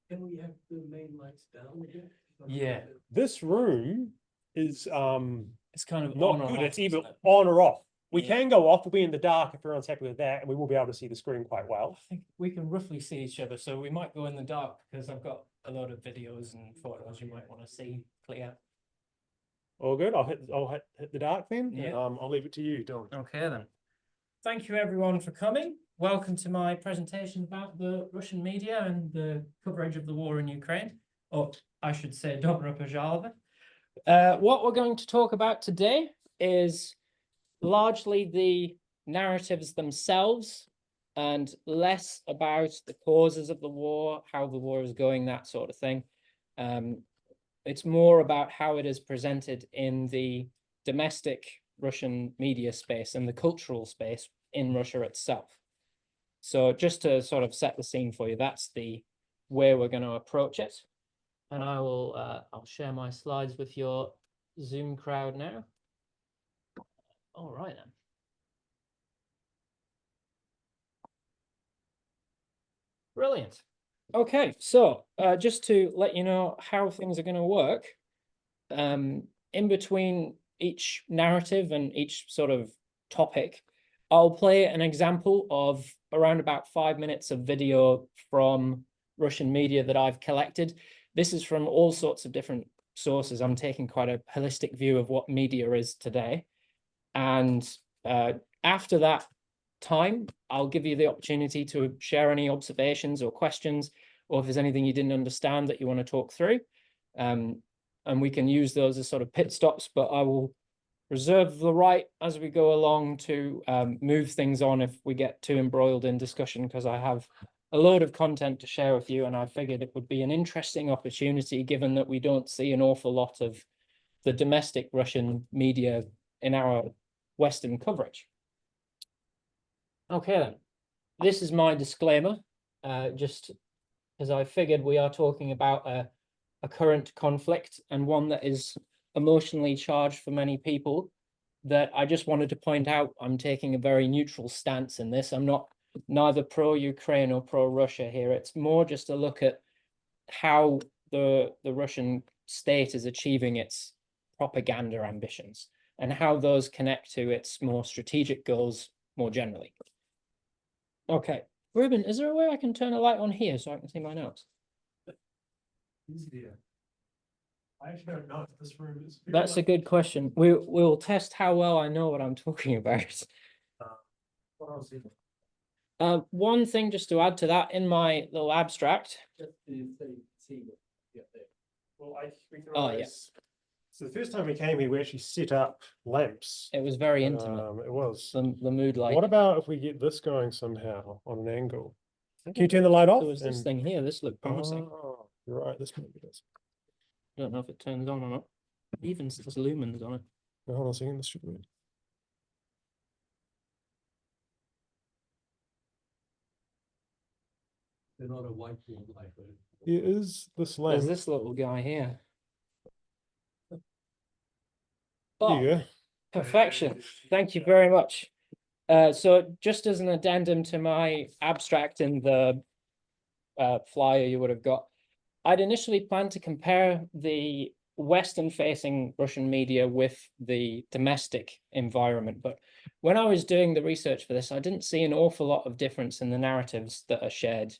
Can we have the main lights down again? Yeah. This room is It's kind of not on or good. off, It's either isn't it? on or off. We Yeah. can go off. We'll be in the dark if everyone's happy with that, and we will be able to see the screen quite I well. think we can roughly see each other, so we might go in the dark because I've got a lot of videos and photos you might want to see clear. All good. I'll hit the dark then. Yeah. I'll leave it to you, Don. Okay then. Thank you everyone for coming. Welcome to my presentation about the Russian media and the coverage of the war in Ukraine, or I should say Dobra Pojalva. What we're going to talk about today is largely the narratives themselves and less about the causes of the war, how the war is going, that sort of thing. It's more about how it is presented in the domestic Russian media space and the cultural space in Russia itself. So just to sort of set the scene for you, that's the way we're going to approach it. And I'll share my slides with your Zoom crowd now. All right then. Brilliant. Okay, so just to let you know how things are going to work, in between each narrative and each sort of topic, I'll play an example of around about 5 minutes of video from Russian media that I've collected. This is from all sorts of different sources. I'm taking quite a holistic view of what media is today. And after that time, I'll give you the opportunity to share any observations or questions, or if there's anything you didn't understand that you want to talk through. And we can use those as sort of pit stops, but I will reserve the right as we go along to move things on if we get too embroiled in discussion, because I have a load of content to share with you, and I figured it would be an interesting opportunity given that we don't see an awful lot of the domestic Russian media in our Western coverage. Okay then, this is my disclaimer, just as I figured we are talking about a current conflict and one that is emotionally charged for many people, that I just wanted to point out I'm taking a very neutral stance in this. I'm not neither pro-Ukraine or pro-Russia here. It's more just a look at how the Russian state is achieving its propaganda ambitions and how those connect to its more strategic goals more generally. Okay, Ruben, is there a way I can turn a light on here so I can see my notes? Easier. I actually don't know if this room is. That's a good question. We'll test how well I know what I'm talking about. What else is it? One thing just to add to that, in my little abstract. Just to see what you get there. Well, we can Oh, yeah. So the first time we came here, we actually set up lamps. It was very intimate. It was. The mood light. What about if we get this going somehow on an angle? Can you turn the light off? There was this thing here. This looked promising. Oh, you're right. This maybe does. Don't know if it turns on or not. Even says lumens on it. No, hold on a second. This should work. They're not a whiteboard light, but Here is this lamp. There's this little guy here. There Oh, you go. perfection. Thank you very much. So just as an addendum to my abstract in the flyer you would have got, I'd initially planned to compare the Western-facing Russian media with the domestic environment. But when I was doing the research for this, I didn't see an awful lot of difference in the narratives that are shared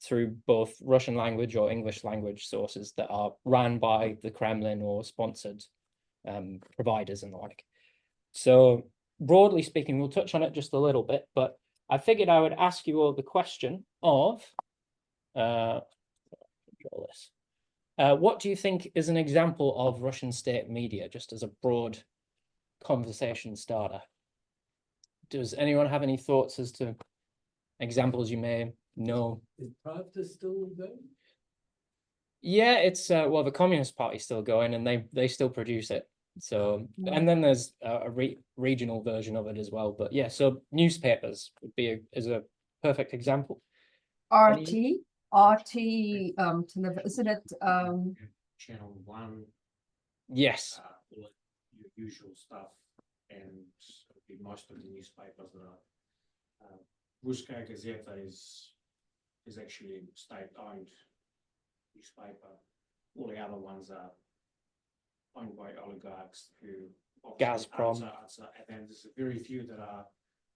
through both Russian language or English language sources that are ran by the Kremlin or sponsored providers and the like. So broadly speaking, we'll touch on it just a little bit, but I figured I would ask you all the question of, control this. What do you think is an example of Russian state media, just as a broad conversation starter? Does anyone have any thoughts as to examples you may know? is Pravda still there? Yeah, it's well, the Communist Party's still going, and they still produce it. So, and then there's a regional version of it as well. But yeah, so newspapers would be is a perfect example. RT, isn't it, Channel 1, Yes. all your usual stuff, and most of the newspapers that are Ruskaya Gazeta is actually state owned. newspaper. All the other ones are owned by oligarchs who. Gazprom. And then there's very few that are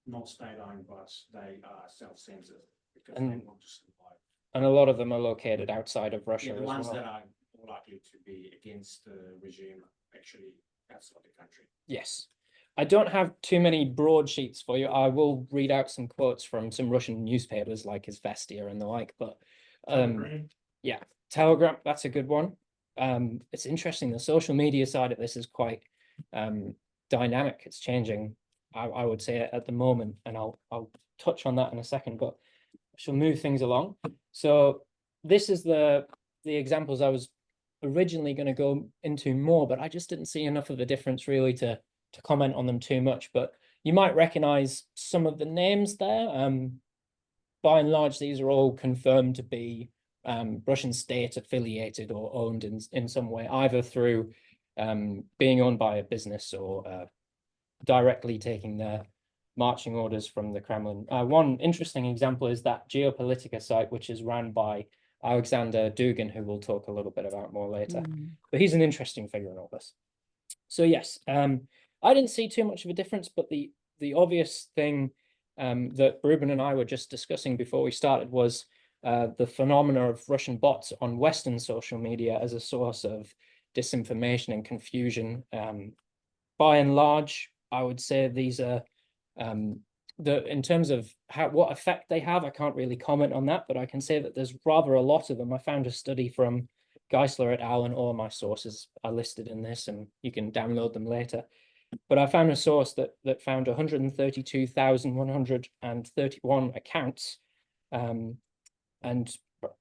not state-owned, but they are self-censored because they And- want to survive. And a lot of them are located outside of Russia Yeah, the as ones well. that are more likely to be against the regime actually outside the country. Yes. I don't have too many broadsheets for you. I will read out some quotes from some Russian newspapers like Izvestia and the like, but yeah, Telegram, that's a good one. It's interesting. The social media side of this is quite dynamic. It's changing, I would say at the moment, and I'll touch on that in a second, but I shall move things along. So this is the examples I was originally going to go into more, but I just didn't see enough of a difference really to comment on them too much. But you might recognize some of the names there. By and large, these are all confirmed to be Russian state affiliated or owned in some way, either through being owned by a business or directly taking their marching orders from the Kremlin. One interesting example is that Geopolitica site, which is run by Alexander Dugin, who we'll talk a little bit about more later. But he's an interesting figure in all this. So yes, I didn't see too much of a difference, but the obvious thing that Ruben and I were just discussing before we started was the phenomena of Russian bots on Western social media as a source of disinformation and confusion. By and large, I would say these are in terms of what effect they have, I can't really comment on that, but I can say that there's rather a lot of them. I found a study from Geisler et al. And all my sources are listed in this, and you can download them later. But I found a source that found 132,131 accounts, and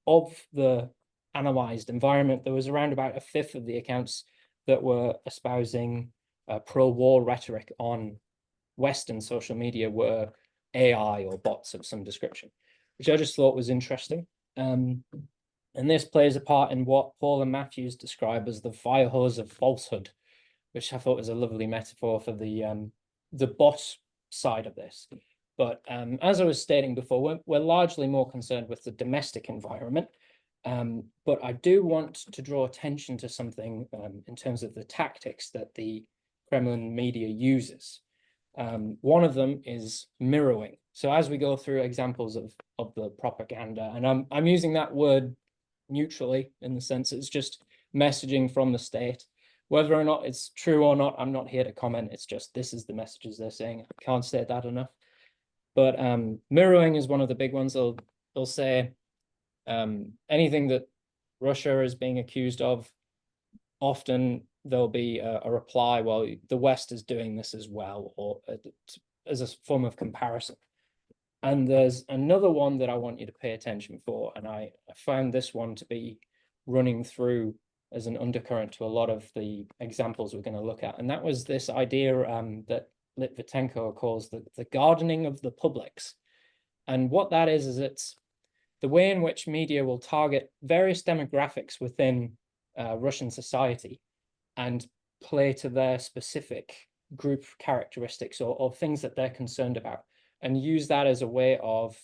of the analyzed environment, there was around about a fifth of the accounts that were espousing pro-war rhetoric on Western social media were AI or bots of some description, which I just thought was interesting. And this plays a part in what Paul and Matthews describe as the fire hose of falsehood, which I thought was a lovely metaphor for the bot side of this. But as I was stating before, we're largely more concerned with the domestic environment. But I do want to draw attention to something in terms of the tactics that the Kremlin media uses. One of them is mirroring. So as we go through examples of the propaganda, and I'm using that word neutrally in the sense it's just messaging from the state. Whether or not it's true or not, I'm not here to comment. It's just this is the messages they're saying. I can't state that enough. But mirroring is one of the big ones. They'll say anything that Russia is being accused of, often there'll be a reply, well, the West is doing this as well, or as a form of comparison. And there's another one that I want you to pay attention for, and I found this one to be running through as an undercurrent to a lot of the examples we're going to look at. And that was this idea that Litvinenko calls the gardening of the publics. And what that is it's the way in which media will target various demographics within Russian society and play to their specific group characteristics or things that they're concerned about, and use that as a way of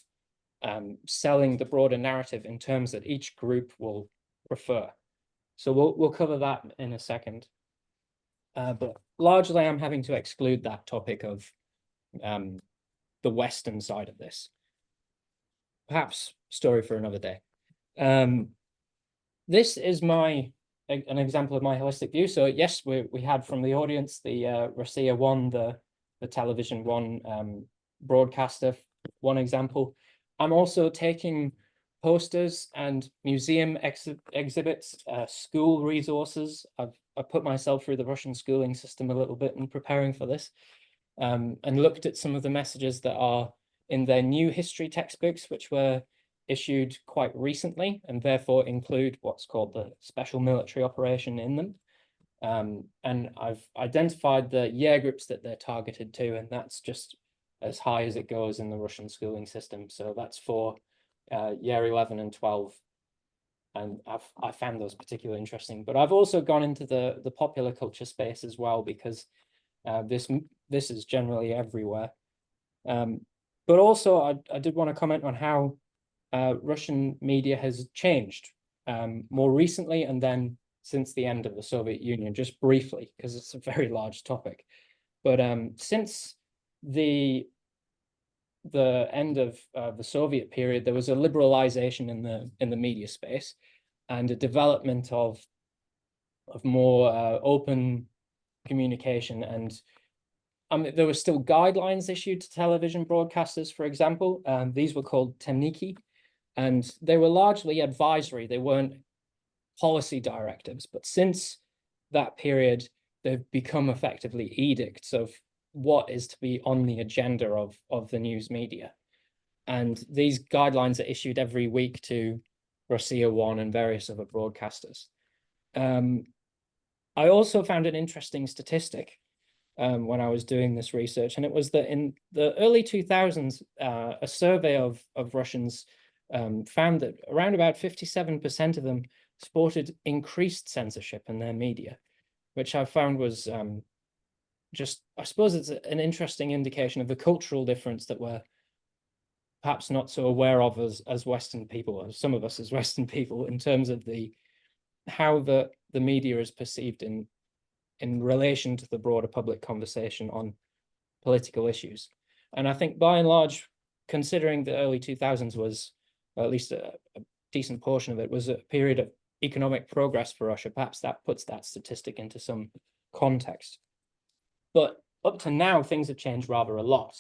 selling the broader narrative in terms that each group will prefer. So we'll cover that in a second. But largely I'm having to exclude that topic of the Western side of this. Perhaps story for another day. This is an example of my holistic view. So yes, we had from the audience the Russia One, the Television One broadcaster, one example. I'm also taking posters and museum exhibits, school resources. I put myself through the Russian schooling system a little bit in preparing for this, and looked at some of the messages that are in their new history textbooks, which were issued quite recently, and therefore include what's called the special military operation in them. And I've identified the year groups that they're targeted to, and that's just as high as it goes in the Russian schooling system. So that's for year 11 and 12. And I found those particularly interesting. But I've also gone into the popular culture space as well, because this is generally everywhere. But also I did want to comment on how Russian media has changed more recently, and then since the end of the Soviet Union, just briefly, because it's a very large topic. But since the end of the Soviet period, there was a liberalization in the media space and a development of more open communication. And there were still guidelines issued to television broadcasters, for example. These were called temniki, and they were largely advisory. They weren't policy directives. But since that period, they've become effectively edicts of what is to be on the agenda of the news media. And these guidelines are issued every week to Russia One and various other broadcasters. I also found an interesting statistic when I was doing this research, and it was that in the early 2000s, a survey of Russians found that around about 57% of them supported increased censorship in their media, which I found was just, I suppose it's an interesting indication of the cultural difference that we're perhaps not so aware of as Western people, or some of us as Western people, in terms of how the media is perceived in relation to the broader public conversation on political issues. And I think by and large, considering the early 2000s was, or at least a decent portion of it, was a period of economic progress for Russia, perhaps that puts that statistic into some context. But up to now, things have changed rather a lot.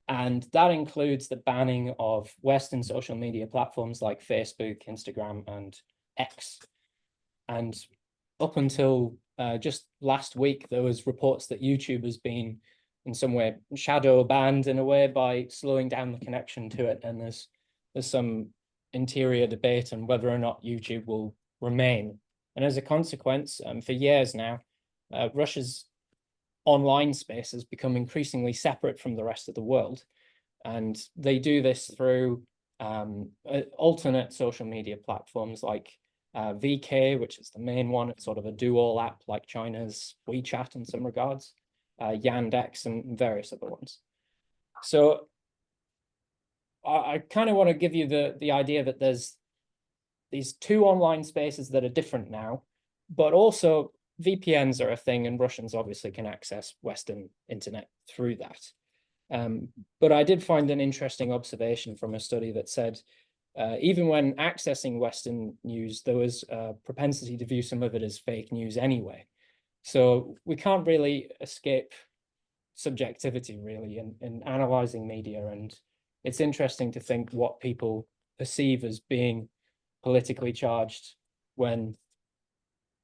And that includes the banning of Western social media platforms like Facebook, Instagram, and X. And up until just last week, there was reports that YouTube has been in some way shadow banned in a way by slowing down the connection to it. And there's some interior debate on whether or not YouTube will remain. And as a consequence, for years now, Russia's online space has become increasingly separate from the rest of the world. And they do this through alternate social media platforms like VK, which is the main one. It's sort of a do-all app like China's WeChat in some regards, Yandex, and various other ones. So I kind of want to give you the idea that there's these two online spaces that are different now, but also VPNs are a thing, and Russians obviously can access Western internet through that. But I did find an interesting observation from a study that said, even when accessing Western news, there was a propensity to view some of it as fake news anyway. So we can't really escape subjectivity, really, in analyzing media. And it's interesting to think what people perceive as being politically charged when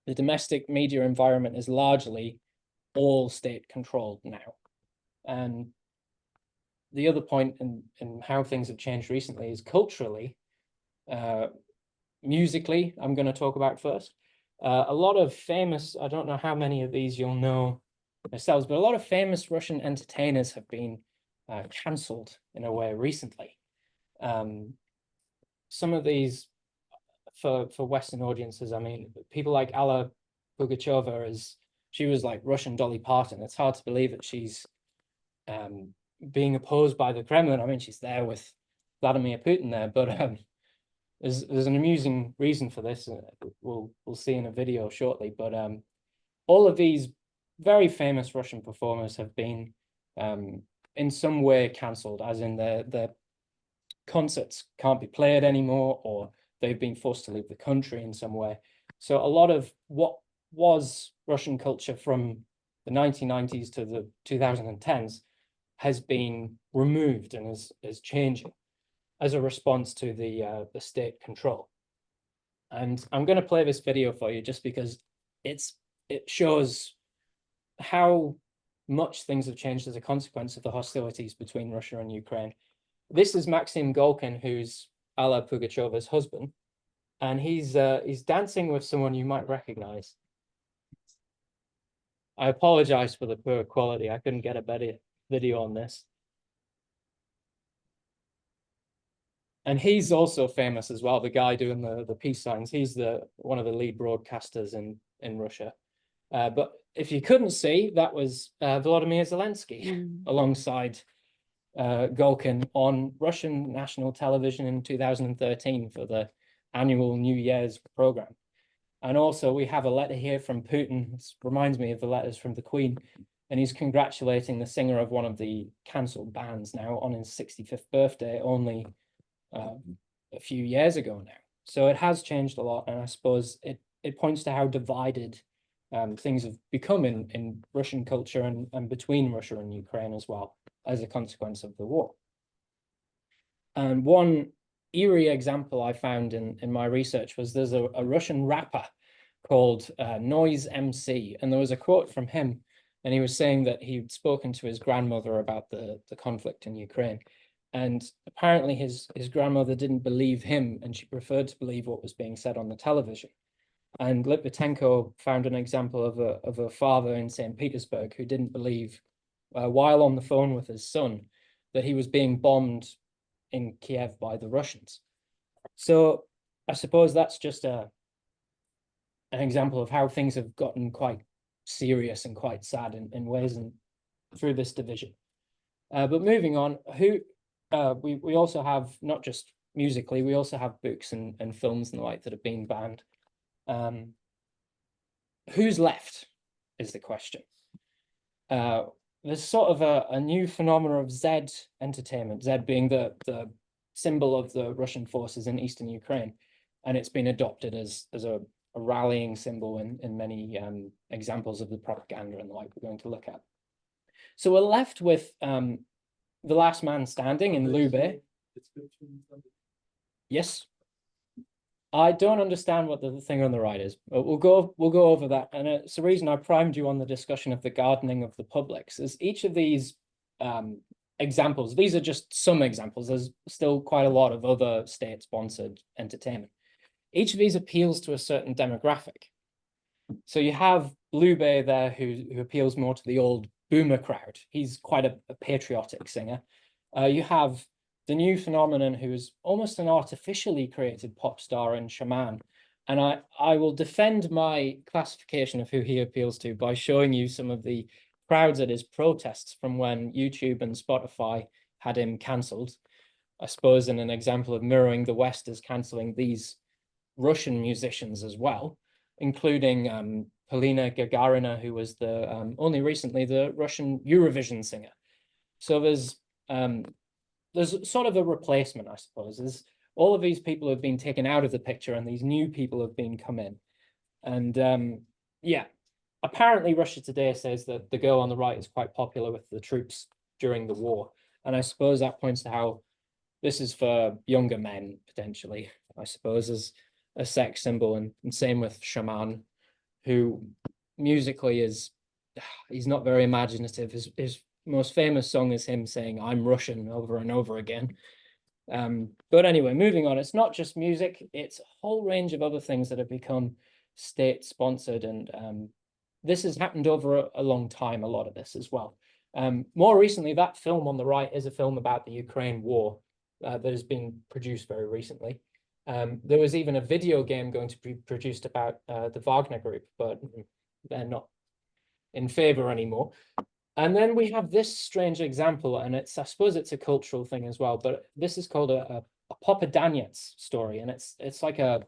the domestic media environment is largely all state controlled now. And the other point in how things have changed recently is culturally, musically, I'm going to talk about first. A lot of famous, I don't know how many of these you'll know yourselves, but a lot of famous Russian entertainers have been cancelled in a way recently. Some of these for Western audiences, I mean, people like Alla Pugacheva, she was like Russian Dolly Parton. It's hard to believe that she's being opposed by the Kremlin. I mean, she's there with Vladimir Putin there, but there's an amusing reason for this. We'll see in a video shortly. But all of these very famous Russian performers have been in some way cancelled, as in their concerts can't be played anymore, or they've been forced to leave the country in some way. So a lot of what was Russian culture from the 1990s to the 2010s has been removed and is changing as a response to the state control. And I'm going to play this video for you just because it shows how much things have changed as a consequence of the hostilities between Russia and Ukraine. This is Maxim Golkin, who's Alla Pugacheva's husband, and he's dancing with someone you might recognize. I apologize for the poor quality. I couldn't get a better video on this. And he's also famous as well, the guy doing the peace signs. He's one of the lead broadcasters in Russia. But if you couldn't see, that was Volodymyr Zelensky alongside Golkin on Russian national television in 2013 for the annual New Year's program. And also we have a letter here from Putin. This reminds me of the letters from the Queen. And he's congratulating the singer of one of the cancelled bands now on his 65th birthday, only a few years ago now. So it has changed a lot. And I suppose it points to how divided things have become in Russian culture and between Russia and Ukraine as well, as a consequence of the war. And one eerie example I found in my research was there's a Russian rapper called Noise MC, and there was a quote from him, and he was saying that he'd spoken to his grandmother about the conflict in Ukraine, and apparently his grandmother didn't believe him, and she preferred to believe what was being said on the television. And Litvinenko found an example of a father in St. Petersburg who didn't believe, while on the phone with his son, that he was being bombed in Kiev by the Russians. So I suppose that's just an example of how things have gotten quite serious and quite sad in ways and through this division. But moving on, we also have, not just musically, we also have books and films and the like that have been banned. Who's left is the question. There's sort of a new phenomenon of Z entertainment, Z being the symbol of the Russian forces in eastern Ukraine, and it's been adopted as a rallying symbol in many examples of the propaganda and the like we're going to look at. So we're left with The Last Man Standing in Lube. Yes. I don't understand what the thing on the right is, but we'll go over that. And it's the reason I primed you on the discussion of the gardening of the publics, is each of these examples, these are just some examples. There's still quite a lot of other state-sponsored entertainment. Each of these appeals to a certain demographic. So you have Lube there who appeals more to the old boomer crowd. He's quite a patriotic singer. You have the new phenomenon who is almost an artificially created pop star in Shaman. And I will defend my classification of who he appeals to by showing you some of the crowds at his protests from when YouTube and Spotify had him cancelled. I suppose in an example of mirroring, the West is cancelling these Russian musicians as well, including Polina Gagarina, who was only recently the Russian Eurovision singer. So there's sort of a replacement, I suppose. There's all of these people have been taken out of the picture and these new people have been come in. And yeah, apparently Russia Today says that the girl on the right is quite popular with the troops during the war. And I suppose that points to how this is for younger men, potentially, I suppose, as a sex symbol. And same with Shaman, who musically he's not very imaginative. His most famous song is him saying, "I'm Russian," over and over again. But anyway, moving on, it's not just music, it's a whole range of other things that have become state-sponsored, and this has happened over a long time, a lot of this as well. More recently, that film on the right is a film about the Ukraine war that has been produced very recently. There was even a video game going to be produced about the Wagner Group, but they're not in favor anymore. And then we have this strange example, and I suppose it's a cultural thing as well, but this is called a Popadanets story, and it's like a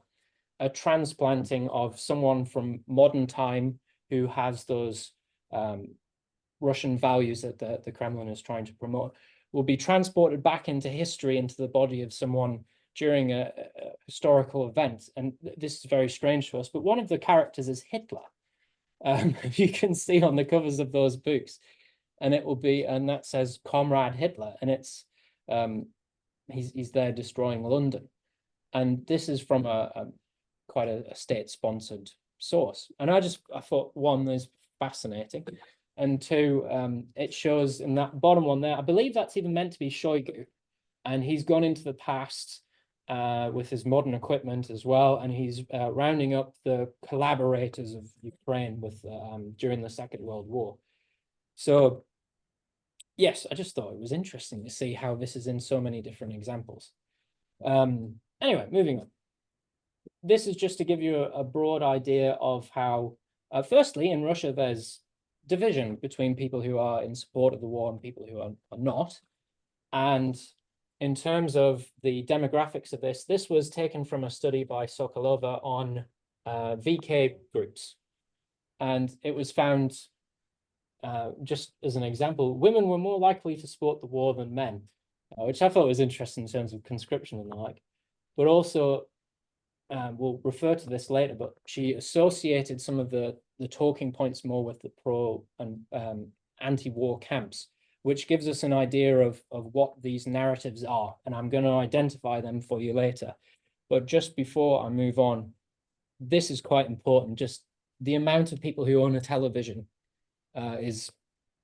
transplanting of someone from modern time who has those Russian values that the Kremlin is trying to promote, will be transported back into history, into the body of someone during a historical event. And this is very strange to us, but one of the characters is Hitler. You can see on the covers of those books, and it will be, and that says Comrade Hitler, and it's he's there destroying London. And this is from quite a state-sponsored source. And I thought, one, is fascinating, and two, it shows in that bottom one there, I believe that's even meant to be Shoigu, and he's gone into the past with his modern equipment as well, and he's rounding up the collaborators of Ukraine with during the Second World War. So yes, I just thought it was interesting to see how this is in so many different examples. Anyway, moving on. This is just to give you a broad idea of how, firstly, in Russia, there's division between people who are in support of the war and people who are not. And in terms of the demographics of this was taken from a study by Sokolova on VK groups. And it was found, just as an example, women were more likely to support the war than men, which I thought was interesting in terms of conscription and the like. But also, we'll refer to this later, but she associated some of the talking points more with the pro and anti-war camps, which gives us an idea of what these narratives are. And I'm going to identify them for you later. But just before I move on, this is quite important. Just the amount of people who own a television is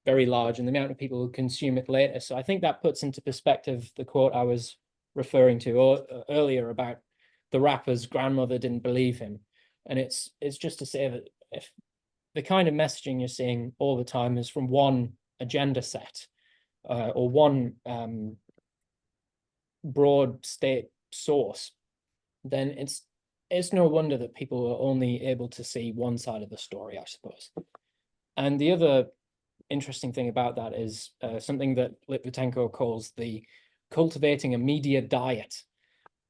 very large, and the amount of people who consume it later. So I think that puts into perspective the quote I was referring to earlier about the rapper's grandmother didn't believe him. And it's just to say that if the kind of messaging you're seeing all the time is from one agenda set or one broad state source, then it's no wonder that people are only able to see one side of the story, I suppose. And the other interesting thing about that is something that Litvinenko calls the cultivating a media diet.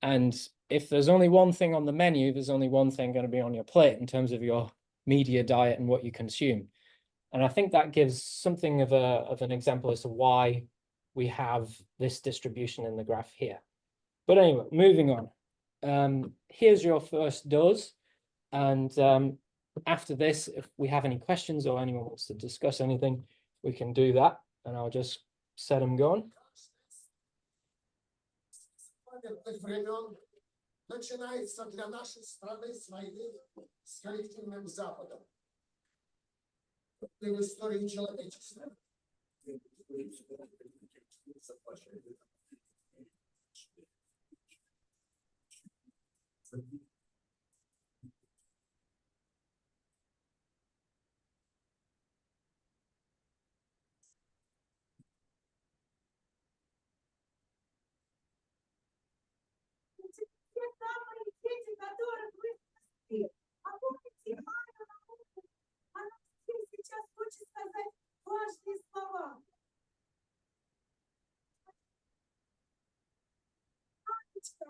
And if there's only one thing on the menu, there's only one thing going to be on your plate in terms of your media diet and what you consume. And I think that gives something of an example as to why we have this distribution in the graph here. But anyway, moving on. Here's your first dose. And after this, if we have any questions or anyone wants to discuss anything, we can do that. And I'll just set them going. Времен начинается для нашей страны с войны с коллективным Западом. И в истории человечества. Те самые дети, которых вы спасли. А помните, она всем сейчас хочет сказать важные слова. Анечка,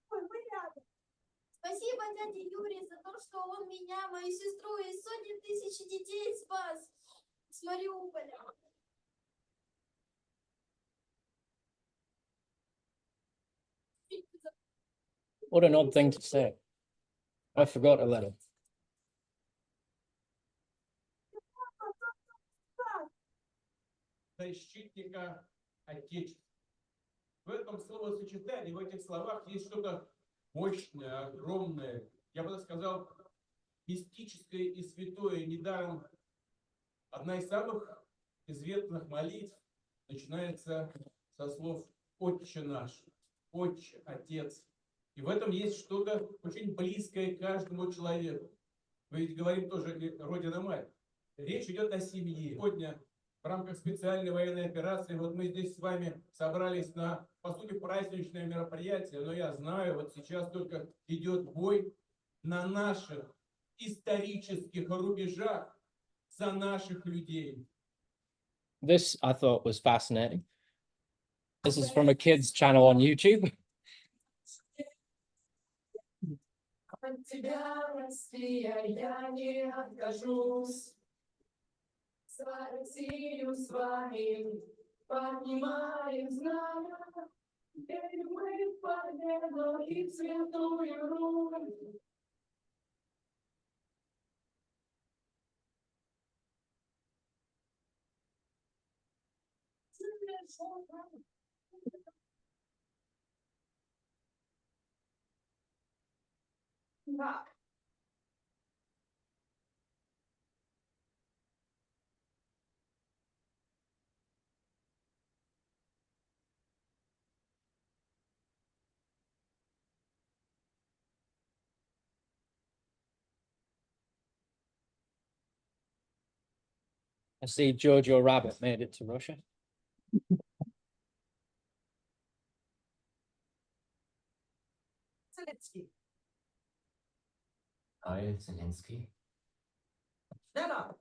мы рядом. Спасибо дяде Юре за то, что он меня, мою сестру и сотни тысяч детей спас с Мариуполя. What an odd thing to say. I forgot a little. Защитника Отечества. В этом словосочетании, в этих словах есть что-то мощное, огромное, я бы сказал, мистическое и святое. Недаром одна из самых известных молитв начинается со слов «Отче наш», «Отче», «Отец». И в этом есть что-то очень близкое каждому человеку. Мы ведь говорим тоже «Родина-мать». Речь идет о семье. Сегодня в рамках специальной военной операции вот мы здесь с вами собрались на, по сути, праздничное мероприятие, но я знаю, вот сейчас только идет бой на наших исторических рубежах за наших людей. This I thought was fascinating. This is from a kid's channel on YouTube. От тебя, Россия, я не откажусь. За Россию с вами поднимаем знамя. Верим мы в победу и в святую Русь. Да. I see Jojo Rabbit made it to Russia. Zelensky. Hi, Zelensky. Schneller.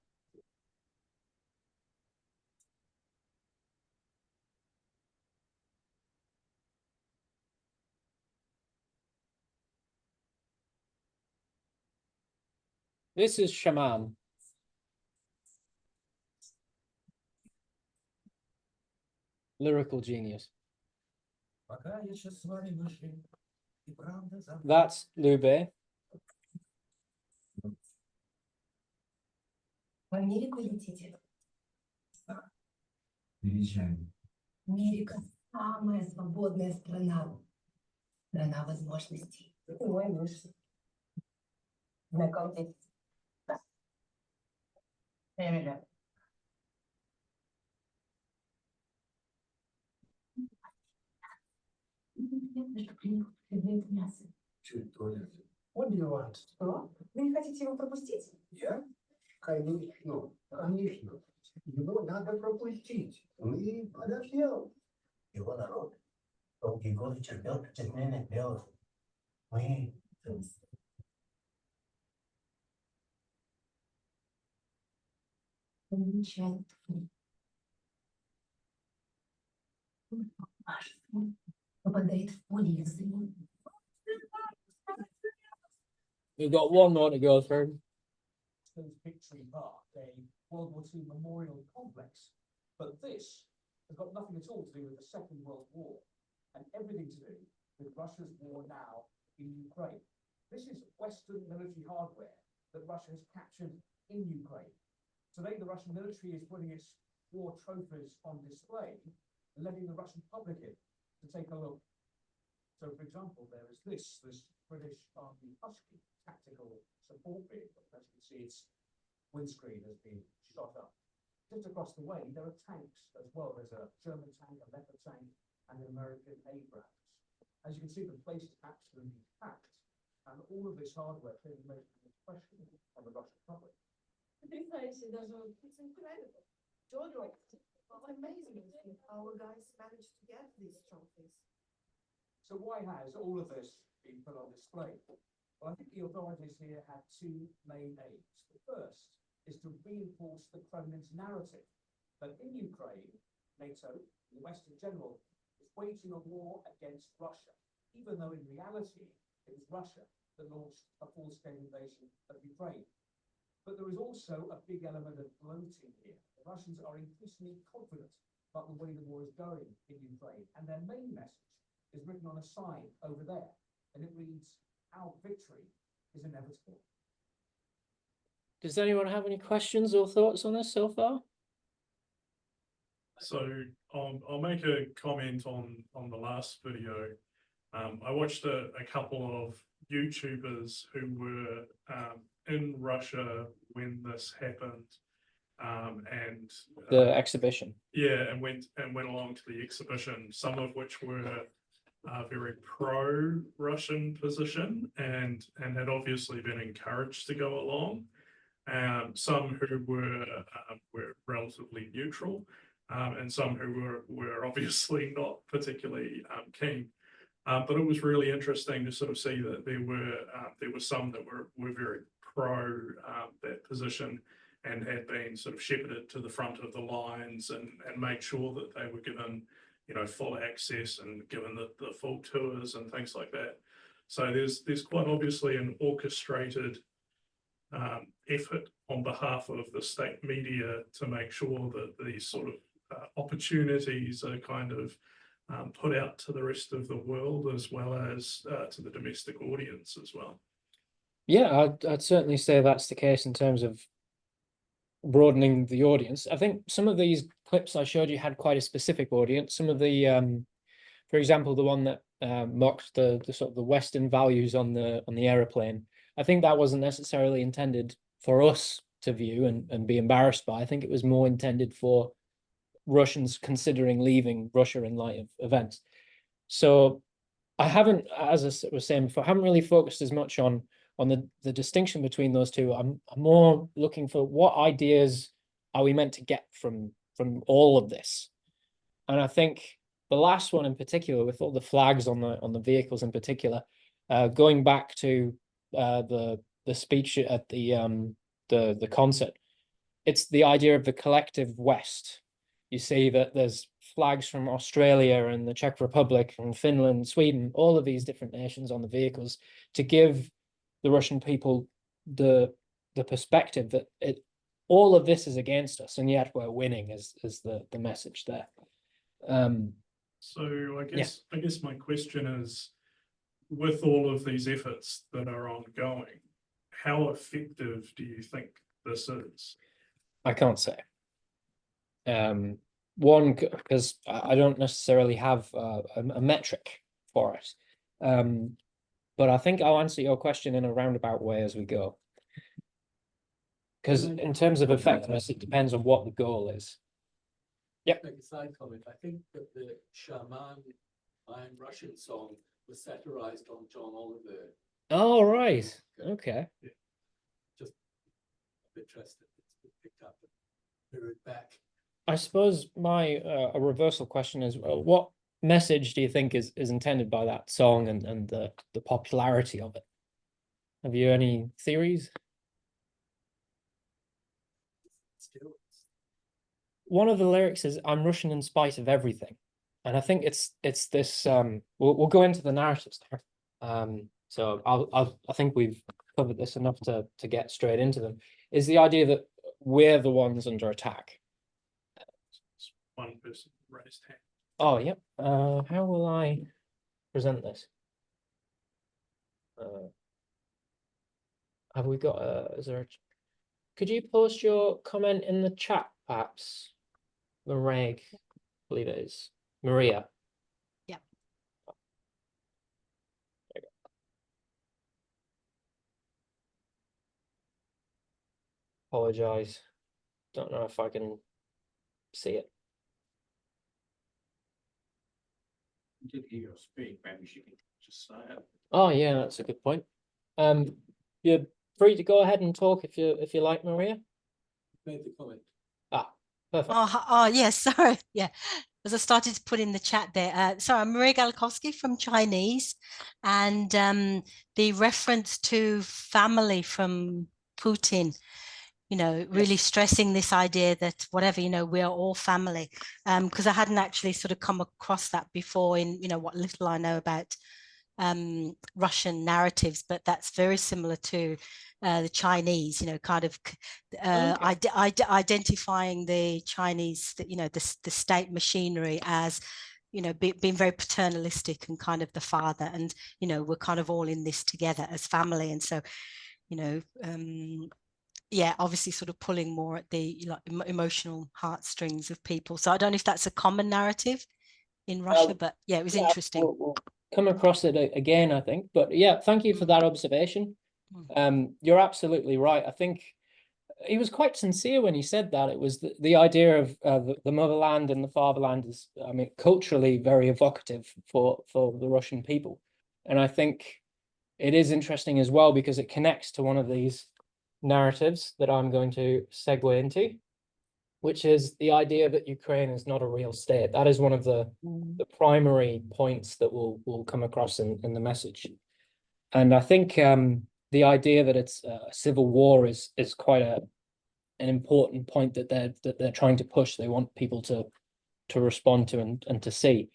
This is Shaman. Lyrical genius. That's Lube. В Америку летите? Приезжаем. Америка самая свободная страна. Страна возможностей. Мой муж. Знакомьтесь. Эмили. Мясо. Чуть туалет. What do you want? Что? Вы не хотите его пропустить? Я? Конечно, конечно. Его надо пропустить. Мы подождем. Его народ долгие годы терпел притеснение белых. Мы Замечательно. Попадает в поле их зрения. We've got one more to go through. Victory Park, a World War II memorial complex. But this has got nothing at all to do with the Second World War and everything to do with Russia's war now in Ukraine. This is Western military hardware that Russia has captured in Ukraine. Today, the Russian military is putting its war trophies on display and letting the Russian public in to take a look. So, for example, there is this British Army Husky tactical support vehicle. As you can see, its windscreen has been shot up. Just across the way, there are tanks as well. There's a German tank, a Leopard tank, and an American Abrams. As you can see, the place is absolutely packed, and all of this hardware clearly makes an impression on the Russian public. Потрясающе, даже it's incredible. Amazing our guys managed to get these trophies. So why has all of this been put on display? Well, I think the authorities here had two main aims. The first is to reinforce the Kremlin's narrative that in Ukraine, NATO, and the West in general, is waging a war against Russia, even though in reality, it was Russia that launched a full-scale invasion of Ukraine. But there is also a big element of gloating here. The Russians are increasingly confident about the way the war is going in Ukraine, and their main message is written on a sign over there, and it reads, "Our victory is inevitable." Does anyone have any questions or thoughts on this so far? So I'll make a comment on the last video. I watched a couple of YouTubers who were in Russia when this happened, and The exhibition. yeah, and went along to the exhibition. Some of which were very pro-Russian position and had obviously been encouraged to go along. Some who were relatively neutral, and some who were obviously not particularly keen. But it was really interesting to sort of see that there were some that were very pro that position and had been sort of shepherded to the front of the lines and made sure that they were given, you know, full access and given the full tours and things like that. So there's quite obviously an orchestrated effort on behalf of the state media to make sure that these sort of opportunities are kind of put out to the rest of the world as well as to the domestic audience as well. Yeah, I'd certainly say that's the case in terms of broadening the audience. I think some of these clips I showed you had quite a specific audience. Some of the, for example, the one that mocked the sort of the Western values on the aeroplane. I think that wasn't necessarily intended for us to view and be embarrassed by. I think it was more intended for Russians considering leaving Russia in light of events. So I haven't, as I was saying before, I haven't really focused as much on the distinction between those two. I'm more looking for what ideas are we meant to get from all of this. And I think the last one in particular, with all the flags on the vehicles in particular, going back to the speech at the concert, it's the idea of the collective West. You see that there's flags from Australia and the Czech Republic and Finland, Sweden, all of these different nations on the vehicles to give the Russian people the the perspective that all of this is against us, and yet we're winning is the message there. So I guess my question is, with all of these efforts that are ongoing, how effective do you think this is? I can't say. One, because I don't necessarily have a metric for it. But I think I'll answer your question in a roundabout way as we go. Because in terms of effectiveness, it depends on what the goal is. Yep. Make a side comment. I think that the Shaman Iron Russian song was satirized on John Oliver. Oh, right. Okay. Just interested. It's been picked up and mirrored back. I suppose my a reversal question is, what message do you think is intended by that song and the popularity of it? Have you any theories? Still, One of the lyrics is "I'm Russian in spite of everything," and I think it's this. We'll go into the narratives there. So I think we've covered this enough to get straight into them. Is the idea that we're the ones under attack? One person raised hand. Oh, yep. How will I present this? Have we got is there could you post your comment in the chat, perhaps? Mareg, I believe it is. Maria. Yeah. There you go. Apologize. Don't know if I can see it. Did hear her speak, maybe she can just say it. Oh yeah, that's a good point. You're free to go ahead and talk if you like, Maria. made the comment. Ah, perfect. Oh, yes, sorry. Yeah, as I started to put in the chat there. Sorry, I'm Maria Galakovsky from Chinese, and the reference to family from Putin, really stressing this idea that whatever, we are all family. Because I hadn't actually sort of come across that before in, what little I know about Russian narratives, but that's very similar to the Chinese, kind of identifying the Chinese, the state machinery as, being very paternalistic and kind of the father, and, we're kind of all in this together as family. And so, yeah, obviously sort of pulling more at the emotional heartstrings of people. So I don't know if that's a common narrative in Russia, but yeah, it was interesting. We'll come across it again, I think. But yeah, thank you for that observation. You're absolutely right. I think he was quite sincere when he said that. It was the idea of the motherland and the fatherland is, I mean, culturally very evocative for the Russian people. And I think it is interesting as well because it connects to one of these narratives that I'm going to segue into, which is the idea that Ukraine is not a real state. That is one of the primary points that will come across in the message. And I think the idea that it's a civil war is quite an important point that they're trying to push. They want people to respond to and to see.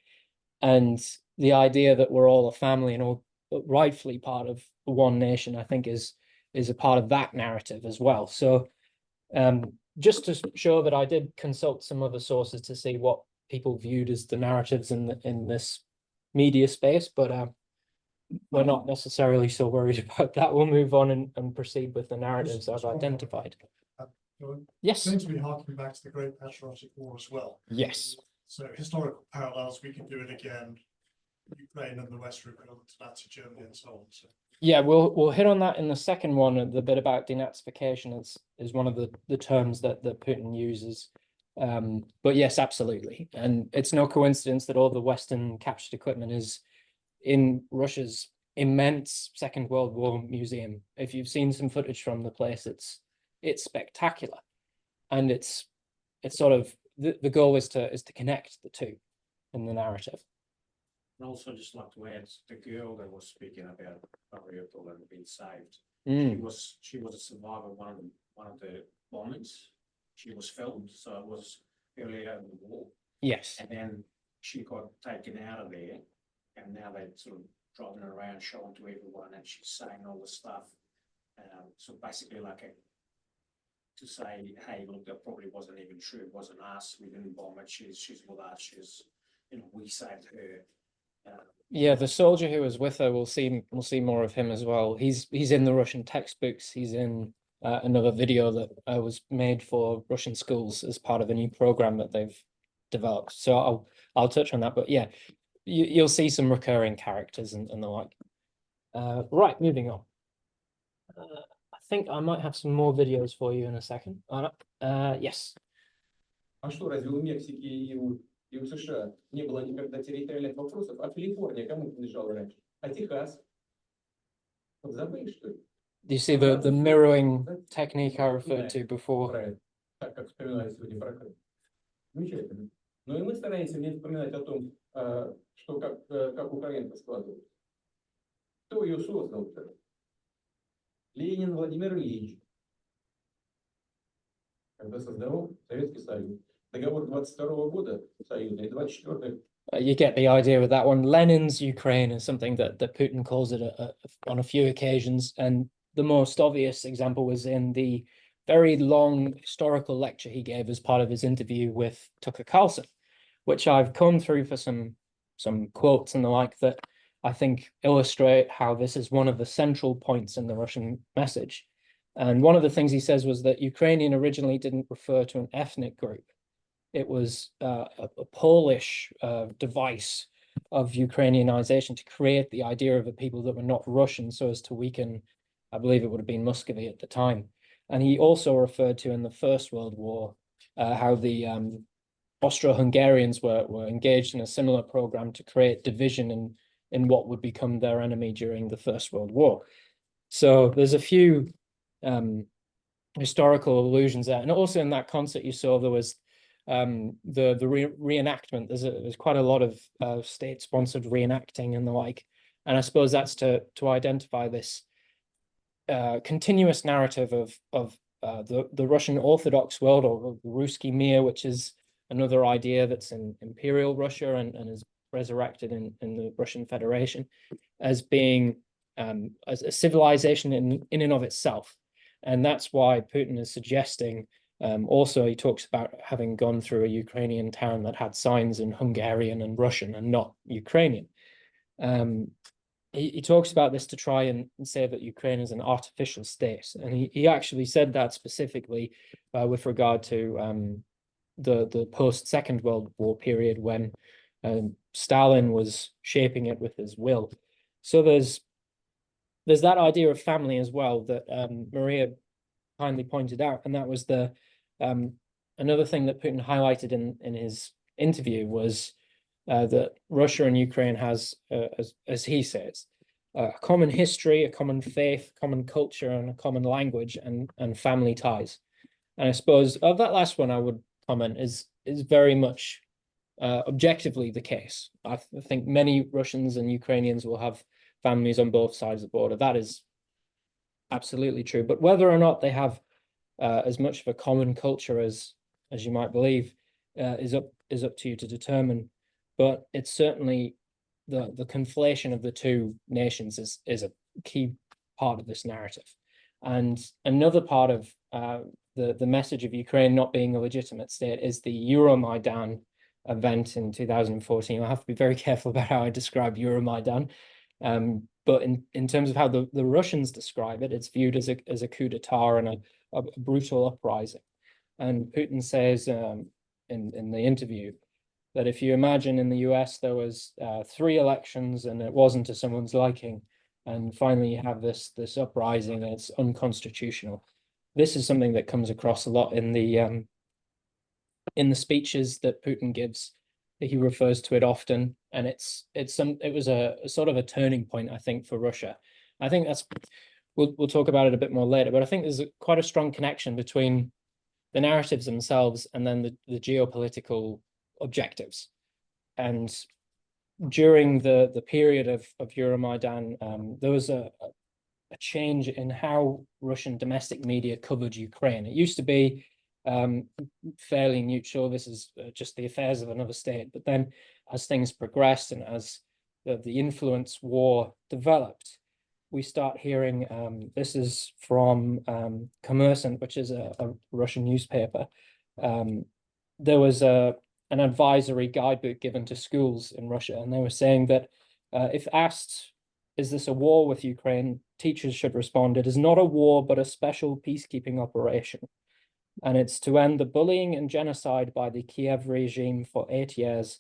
And the idea that we're all a family and all rightfully part of one nation, I think is a part of that narrative as well. So just to show that I did consult some other sources to see what people viewed as the narratives in this media space, but we're not necessarily so worried about that. We'll move on and proceed with the narratives I've identified. Yes. Seems to be harking back to the Great Patriotic War as well. Yes. So historical parallels, we can do it again. Ukraine and the Western equivalent to Nazi Germany and so on. So. Yeah, we'll hit on that in the second one. The bit about denazification is one of the terms that Putin uses. But yes, absolutely. And it's no coincidence that all the Western captured equipment is in Russia's immense Second World War museum. If you've seen some footage from the place, it's spectacular. And it's sort of the goal is to connect the two in the narrative. And also just like to add, the girl that was speaking about Mariupol and being saved, she was a survivor of one of the bombings. She was filmed, so it was earlier in the war. Yes. And then she got taken out of there, and now they're sort of driving her around, showing to everyone, and she's saying all this stuff. So basically, like to say, hey, look, that probably wasn't even true. It wasn't us. We didn't bomb it. She's with us. We saved her. Yeah, the soldier who was with her, we'll see more of him as well. He's in the Russian textbooks. He's in another video that was made for Russian schools as part of a new program that they've developed. So I'll touch on that. But yeah, you'll see some recurring characters and the like. Right, moving on. I think I might have some more videos for you in a second. Yes. А что, разве у Мексики и у США не было никогда территориальных вопросов? А Калифорния кому принадлежала раньше? А Техас? Вот забыли, что ли? Do you see the mirroring technique I referred to before? Про это, так как вспоминали сегодня про Крым. Замечательно. Но и мы стараемся не вспоминать о том, что как Украинка складывалась. Кто ее создал-то? Ленин Владимир Ильич. Когда создавал Советский Союз. Договор 22-го года Союза и 24-й. You get the idea with that one. Lenin's Ukraine is something that Putin calls it on a few occasions. And the most obvious example was in the very long historical lecture he gave as part of his interview with Tucker Carlson, which I've come through for some quotes and the like that I think illustrate how this is one of the central points in the Russian message. And one of the things he says was that Ukrainian originally didn't refer to an ethnic group. It was a Polish device of Ukrainianization to create the idea of a people that were not Russian so as to weaken, I believe it would have been Muscovy at the time. And he also referred to in the First World War how the Austro-Hungarians were engaged in a similar program to create division in what would become their enemy during the First World War. So there's a few historical allusions there. And also in that concert you saw there was the reenactment. There's quite a lot of state-sponsored reenacting and the like. And I suppose that's to identify this continuous narrative of the Russian Orthodox world, or the Ruski Mir, which is another idea that's in Imperial Russia and is resurrected in the Russian Federation, as being as a civilization in and of itself. And that's why Putin is suggesting, also he talks about having gone through a Ukrainian town that had signs in Hungarian and Russian and not Ukrainian. He talks about this to try and say that Ukraine is an artificial state. And he actually said that specifically with regard to the post-Second World War period when Stalin was shaping it with his will. So there's that idea of family as well that Maria kindly pointed out. And that was another thing that Putin highlighted in his interview was that Russia and Ukraine has, as he says, a common history, a common faith, common culture, and a common language and family ties. And I suppose of that last one, I would comment is very much objectively the case. I think many Russians and Ukrainians will have families on both sides of the border. That is absolutely true. But whether or not they have as much of a common culture as you might believe is up to you to determine. But it's certainly the conflation of the two nations is a key part of this narrative. And another part of the message of Ukraine not being a legitimate state is the Euromaidan event in 2014. I have to be very careful about how I describe Euromaidan. But in terms of how the Russians describe it, it's viewed as a coup d'etat and a brutal uprising. And Putin says in the interview that if you imagine in the US there was 3 elections and it wasn't to someone's liking, and finally you have this uprising and it's unconstitutional. This is something that comes across a lot in the speeches that Putin gives. He refers to it often, and it was a sort of a turning point, I think, for Russia. I think we'll talk about it a bit more later, but I think there's quite a strong connection between the narratives themselves and then the geopolitical objectives. And during the period of Euromaidan, there was a change in how Russian domestic media covered Ukraine. It used to be fairly neutral. This is just the affairs of another state. But then as things progressed and as the influence war developed, we start hearing, this is from Kommersant, which is a Russian newspaper. There was an advisory guidebook given to schools in Russia, and they were saying that if asked, is this a war with Ukraine, teachers should respond, it is not a war, but a special peacekeeping operation. And it's to end the bullying and genocide by the Kiev regime for 8 years.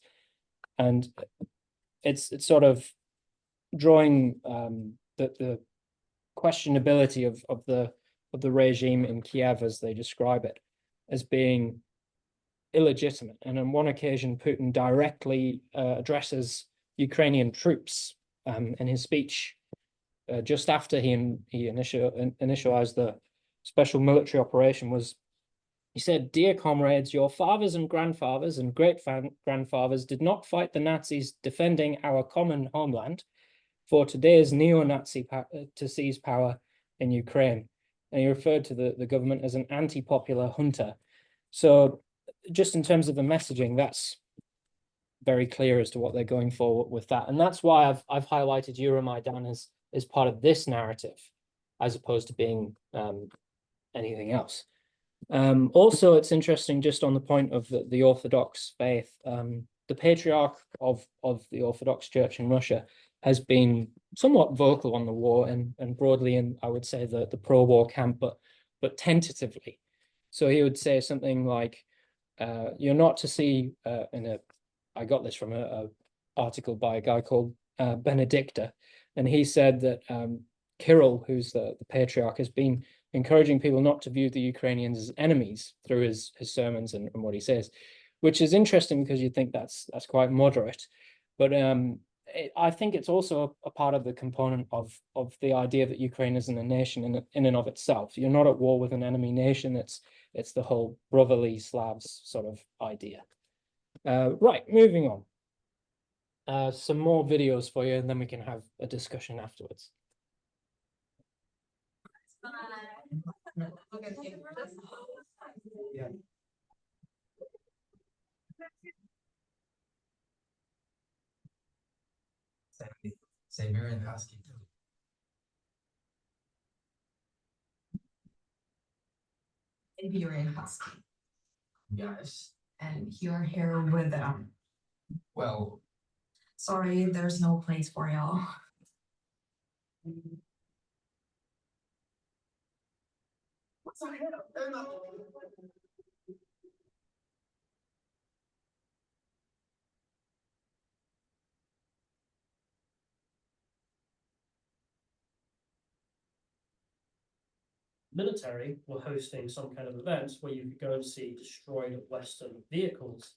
And it's sort of drawing the questionability of the regime in Kiev, as they describe it, as being illegitimate. And on one occasion, Putin directly addresses Ukrainian troops in his speech just after he initialized the special military operation. He said, "Dear comrades, your fathers and grandfathers and great-grandfathers did not fight the Nazis defending our common homeland for today's neo-Nazi to seize power in Ukraine." And he referred to the government as an anti-popular junta. So just in terms of the messaging, that's very clear as to what they're going for with that. And that's why I've highlighted Euromaidan as part of this narrative, as opposed to being anything else. Also, it's interesting, just on the point of the Orthodox faith, the patriarch of the Orthodox Church in Russia has been somewhat vocal on the war and broadly in, I would say, the pro-war camp, but tentatively. So he would say something like, you're not to see I got this from a article by a guy called Benedicta, and he said that Kirill, who's the patriarch, has been encouraging people not to view the Ukrainians as enemies through his sermons and what he says, which is interesting because you think that's quite moderate. But I think it's also a part of the component of the idea that Ukraine isn't a nation in and of itself. You're not at war with an enemy nation. It's the whole brotherly Slavs sort of idea. Right, moving on. Some more videos for you, and then we can have a discussion afterwards. Yeah. Siberian Husky. Siberian Husky. Yes. And you're here with them. Well, Sorry, there's no place for y'all. Military were hosting some kind of event where you could go and see destroyed Western vehicles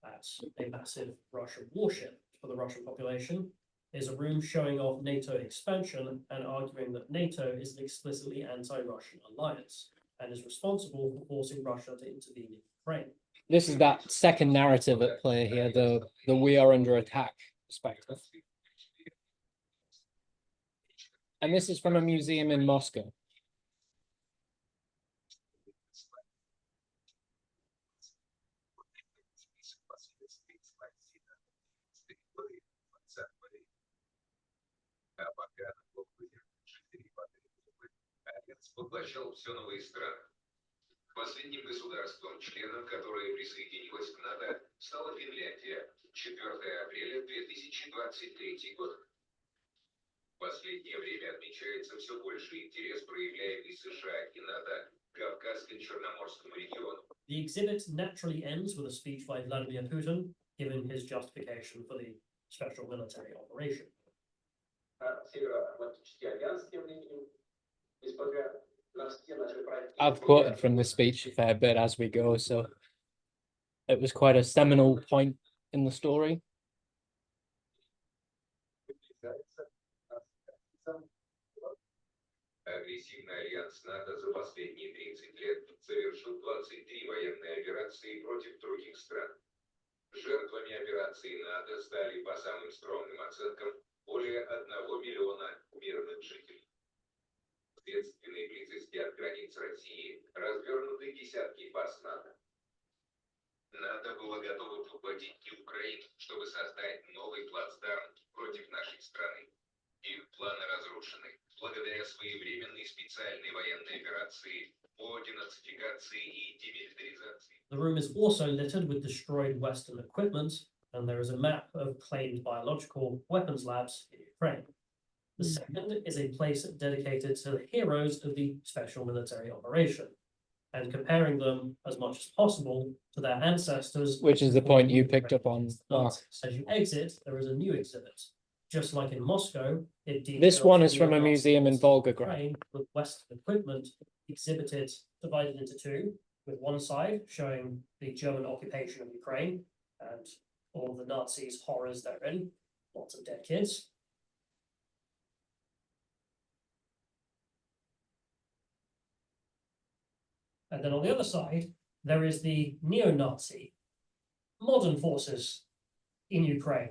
at a massive Russian warship for the Russian population. There's a room showing off NATO expansion and arguing that NATO is an explicitly anti-Russian alliance and is responsible for forcing Russia to intervene in Ukraine. This is that second narrative at play here, the we are under attack perspective. And this is from a museum in Moscow. Поглощал все новые страны. Последним государством-членом, которое присоединилось к НАТО, стала Финляндия. 4 апреля 2023 год. В последнее время отмечается все больший интерес, проявляемый США и НАТО к Кавказско-Черноморскому региону. The exhibit naturally ends with a speech by Vladimir Putin, giving his justification for the special military operation. I've quoted from the speech a fair bit as we go, so it was quite a seminal point in the story. Агрессивный альянс НАТО за последние 30 лет совершил 23 военные операции против других стран. Жертвами операции НАТО стали, по самым скромным оценкам, более 1 миллиона мирных жителей. В следственной близости от границ России развернуты десятки баз НАТО. НАТО было готово поглотить Украину, чтобы создать новый плацдарм против нашей страны. И Планы разрушены. Благодаря своевременной специальной военной операции по денацификации и демилитаризации. The room is also littered with destroyed Western equipment, and there is a map of claimed biological weapons labs in Ukraine. The second is a place dedicated to the heroes of the special military operation, and comparing them as much as possible to their ancestors. Which is the point you picked up on, Mark. As you exit, there is a new exhibit. Just like in Moscow, it This one is from a neo-Nazi museum in Volgograd. Ukraine with Western equipment exhibited, divided into two, with one side showing the German occupation of Ukraine and all the Nazis' horrors therein, lots of dead kids. And then on the other side, there is the neo-Nazi modern forces in Ukraine.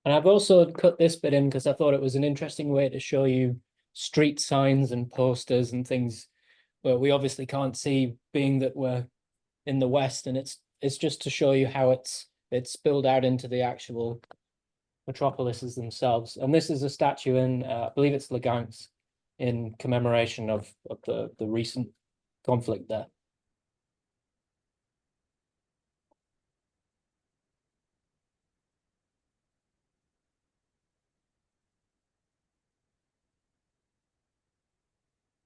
And I've also cut this bit in because I thought it was an interesting way to show you street signs and posters and things where we obviously can't see, being that we're in the West, and it's just to show you how it's spilled out into the actual metropolises themselves. And this is a statue in I believe it's Lugansk, in commemoration of the recent conflict there.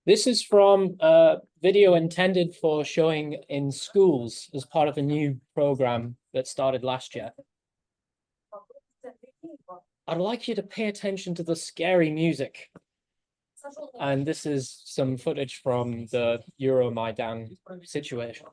This is from a video intended for showing in schools as part of a new program that started last year. I'd like you to pay attention to the scary music. And this is some footage from the Euromaidan situation.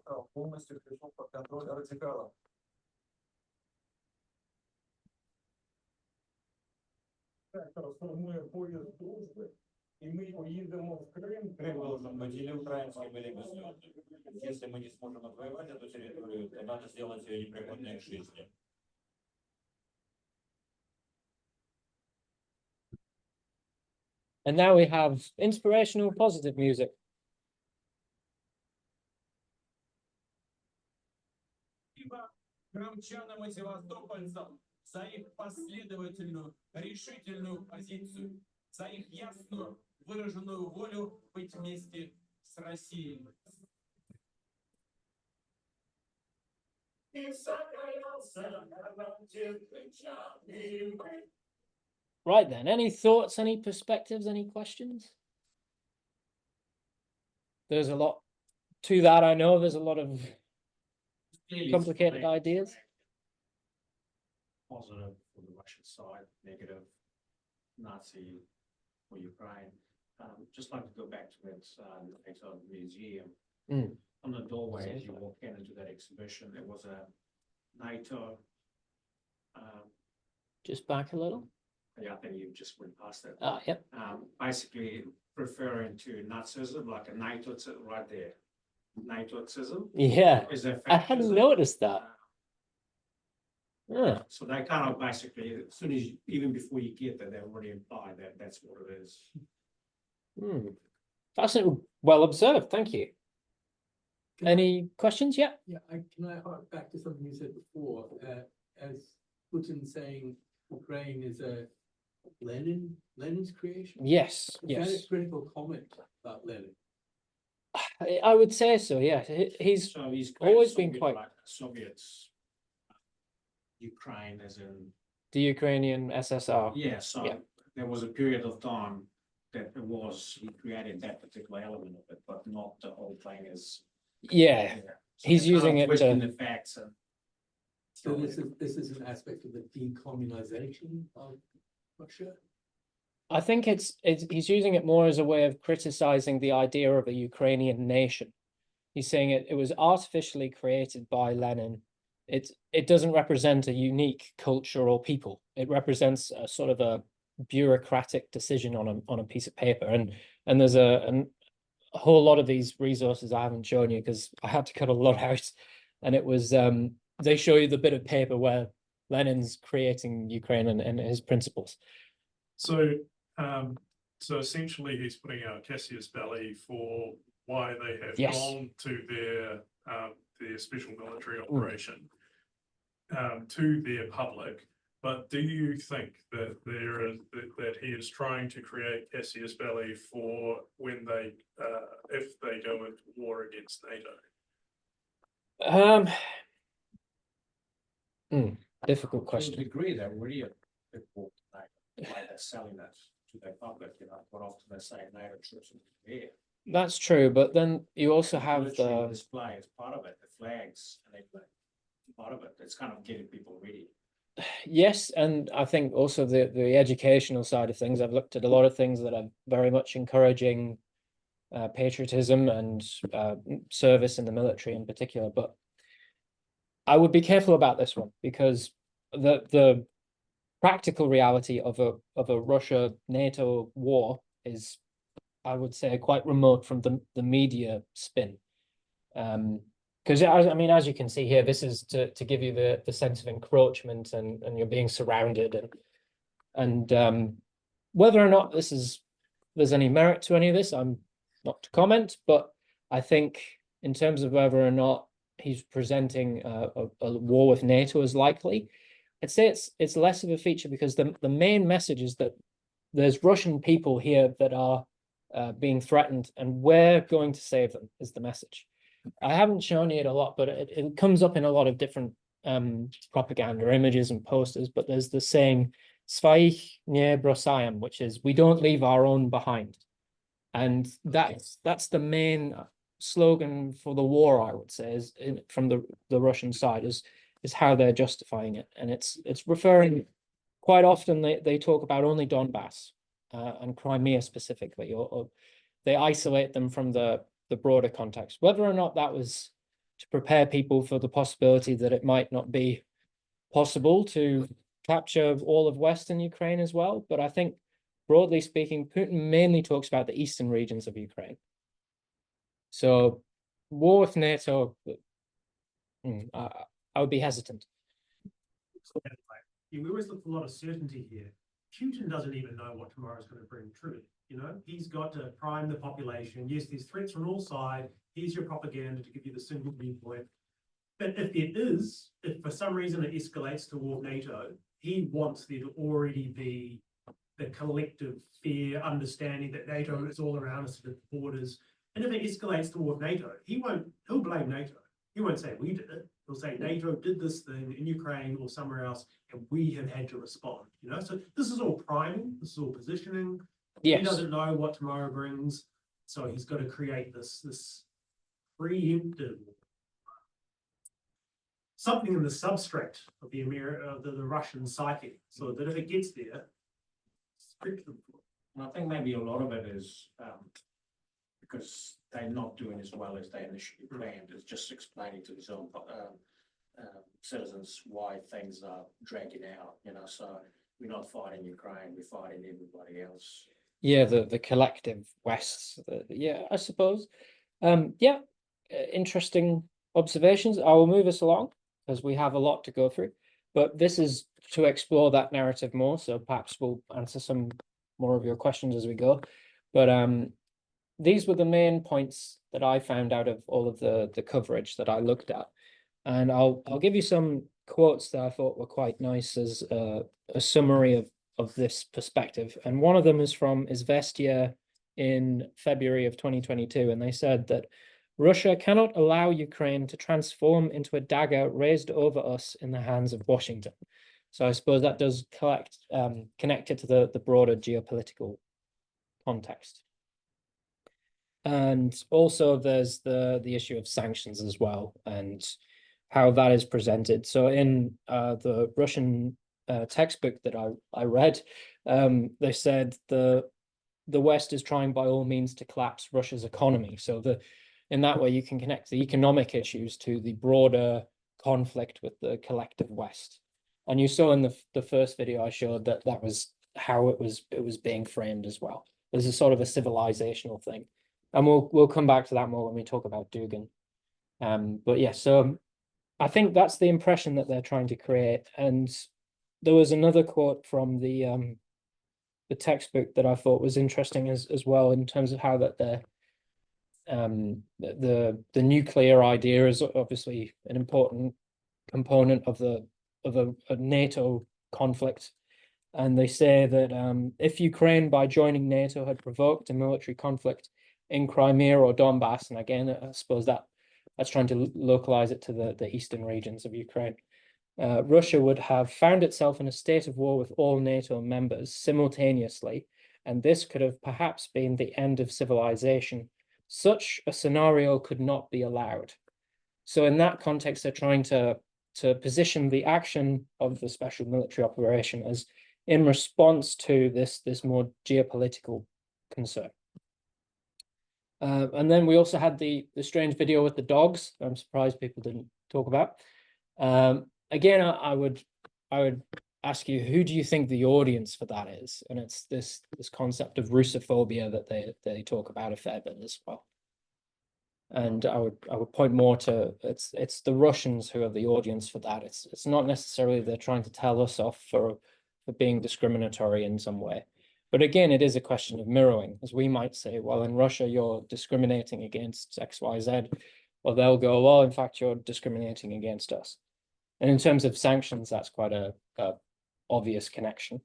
И мы поїдемо в Крим. Крим должен быть или украинским, или государственным. Если мы не сможем отвоевать эту территорию, то надо сделать ее непригодной к жизни. And now we have inspirational, positive music. Крымчанам и севастопольцам за их последовательную, решительную позицию, за их ясную, выраженную волю быть вместе с Россией. Right then, any thoughts, any perspectives, any questions? There's a lot to that, I know. There's a lot of complicated ideas. Positive for the Russian side, negative Nazi for Ukraine. Just like to go back to that NATO museum. On the doorway, as you walk into that exhibition, there was a NATO. Just back a little. Yeah, I think you just went past that. Ah, yep. Basically referring to Nazism, like a NATO right there. NATO-ism. Yeah, Is a I hadn't fascism. noticed that. Yeah. So they kind of basically, as soon as even before you get there, they already imply that that's what it is. Fascinating. Well observed. Thank you. Any questions? Yeah. Yeah, can I hark back to something you said before, as Putin saying Ukraine is a Lenin's creation? Yes. Is that Yes. a critical comment about Lenin? I would say so. Yeah. He's So he's always created been quite like Soviets, Ukraine as in. the Ukrainian SSR. Yeah, so Yeah. there was a period of time that he created that particular element of it, but not the whole thing is. Yeah. So He's they're using kind of it twisting to. the facts and. So this is an aspect of the decommunization of Russia? I think he's using it more as a way of criticizing the idea of a Ukrainian nation. He's saying it was artificially created by Lenin. It doesn't represent a unique culture or people. It represents a sort of a bureaucratic decision on a piece of paper. And there's a whole lot of these resources I haven't shown you because I had to cut a lot out. And it was they show you the bit of paper where Lenin's creating Ukraine and his principles. So So essentially, he's putting out Cassius Belli for why they have Yes. gone to their special military operation to their public. But do you think that that he is trying to create Cassius Belli for when they if they go into war against NATO? Difficult To a question. degree, they're really a bit more like they're selling that to their public, you know, but often they say NATO troops in the air. That's true, but then you also have Military the display is part of it, the flags, and they part of it. It's kind of getting people ready. yes, and I think also the educational side of things. I've looked at a lot of things that are very much encouraging patriotism and service in the military in particular, but I would be careful about this one because the practical reality of a Russia-NATO war is, I would say, quite remote from the media spin. Because I mean, as you can see here, this is to give you the sense of encroachment and you're being surrounded and whether or not there's any merit to any of this, I'm not to comment, but I think in terms of whether or not he's presenting a war with NATO as likely, I'd say it's less of a feature because the main message is that there's Russian people here that are being threatened and we're going to save them is the message. I haven't shown you it a lot, but it comes up in a lot of different propaganda images and posters, but there's the saying "Своих не бросаем," which is we don't leave our own behind. And that's the main slogan for the war, I would say, is from the Russian side is how they're justifying it. And it's referring quite often they talk about only Donbass and Crimea specifically, or they isolate them from the broader context. Whether or not that was to prepare people for the possibility that it might not be possible to capture all of Western Ukraine as well. But I think broadly speaking, Putin mainly talks about the eastern regions of Ukraine. So war with NATO, I would be hesitant. We always look for a lot of certainty here. Putin doesn't even know what tomorrow's going to bring truly. You know, he's got to prime the population. Yes, there's threats from all sides. Here's your propaganda to give you the single viewpoint. But if for some reason it escalates to war with NATO, he wants there to already be the collective fair understanding that NATO is all around us at the borders. And if it escalates to war with NATO, he'll blame NATO. He won't say we did it. He'll say NATO did this thing in Ukraine or somewhere else, and we have had to respond. You know, so this is all priming. This is all positioning. Yes. He doesn't know what tomorrow brings, so he's got to create this preemptive something in the substrate of the Russian psyche, so that if it gets there, script them for it. And I think maybe a lot of it is because they're not doing as well as they initially planned. It's just explaining to his own citizens why things are dragging out. You know, so we're not fighting Ukraine, we're fighting everybody else. Yeah, the collective West. Yeah, I suppose. Interesting observations. I will move us along because we have a lot to go through. But this is to explore that narrative more. So perhaps we'll answer some more of your questions as we go. But these were the main points that I found out of all of the coverage that I looked at. And I'll give you some quotes that I thought were quite nice as a summary of this perspective. And one of them is from Izvestia in February of 2022. And they said that Russia cannot allow Ukraine to transform into a dagger raised over us in the hands of Washington. So I suppose that does connect it to the broader geopolitical context. And also there's the issue of sanctions as well and how that is presented. So in the Russian textbook that I read, they said the West is trying by all means to collapse Russia's economy. So in that way you can connect the economic issues to the broader conflict with the collective West. And you saw in the first video I showed that was how it was being framed as well. There's a sort of a civilizational thing. And we'll come back to that more when we talk about Dugin. But yeah, so I think that's the impression that they're trying to create. And there was another quote from the textbook that I thought was interesting as well, in terms of how that the nuclear idea is obviously an important component of a NATO conflict. And they say that if Ukraine, by joining NATO, had provoked a military conflict in Crimea or Donbass, and again, I suppose that's trying to localize it to the eastern regions of Ukraine, Russia would have found itself in a state of war with all NATO members simultaneously, and this could have perhaps been the end of civilization. Such a scenario could not be allowed. So in that context, they're trying to position the action of the special military operation as in response to this more geopolitical concern. And then we also had the strange video with the dogs. I'm surprised people didn't talk about. Again, I would ask you, who do you think the audience for that is? And it's this concept of Russophobia that they talk about a fair bit as well. And I would point more to it's the Russians who are the audience for that. It's not necessarily they're trying to tell us off for being discriminatory in some way. But again, it is a question of mirroring, as we might say, well, in Russia, you're discriminating against XYZ. Well, they'll go, well, in fact, you're discriminating against us. And in terms of sanctions, that's quite a obvious connection.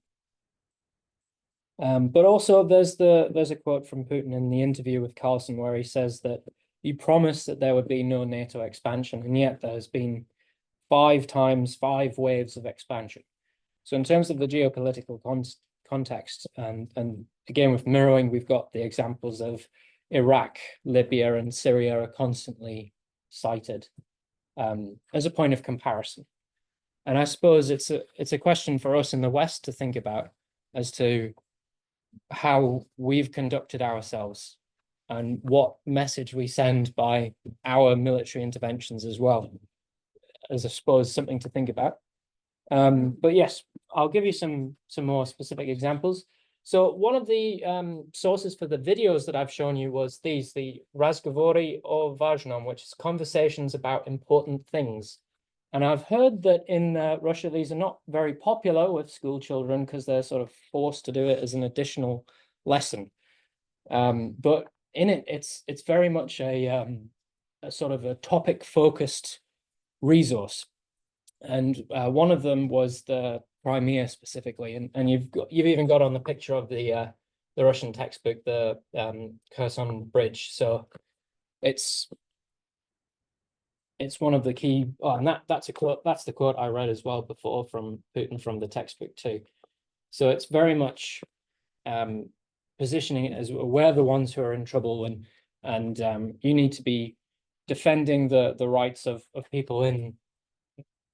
But also there's a quote from Putin in the interview with Carlson where he says that he promised that there would be no NATO expansion, and yet there's been 5 times 5 waves of expansion. So in terms of the geopolitical context, and again with mirroring, we've got the examples of Iraq, Libya, and Syria are constantly cited as a point of comparison. And I suppose it's a question for us in the West to think about as to how we've conducted ourselves and what message we send by our military interventions as well, as I suppose something to think about. But yes, I'll give you some more specific examples. So one of the sources for the videos that I've shown you was these, the Razgovory o Vajnom, which is conversations about important things. And I've heard that in Russia, these are not very popular with school children because they're sort of forced to do it as an additional lesson. But in it, it's very much a sort of a topic-focused resource. And one of them was the Crimea specifically, and you've even got on the picture of the Russian textbook, the Kherson Bridge. So it's one of the key. Oh, and that's a quote. That's the quote I read as well before from Putin from the textbook too. So it's very much positioning it as we're the ones who are in trouble, and you need to be defending the rights of people in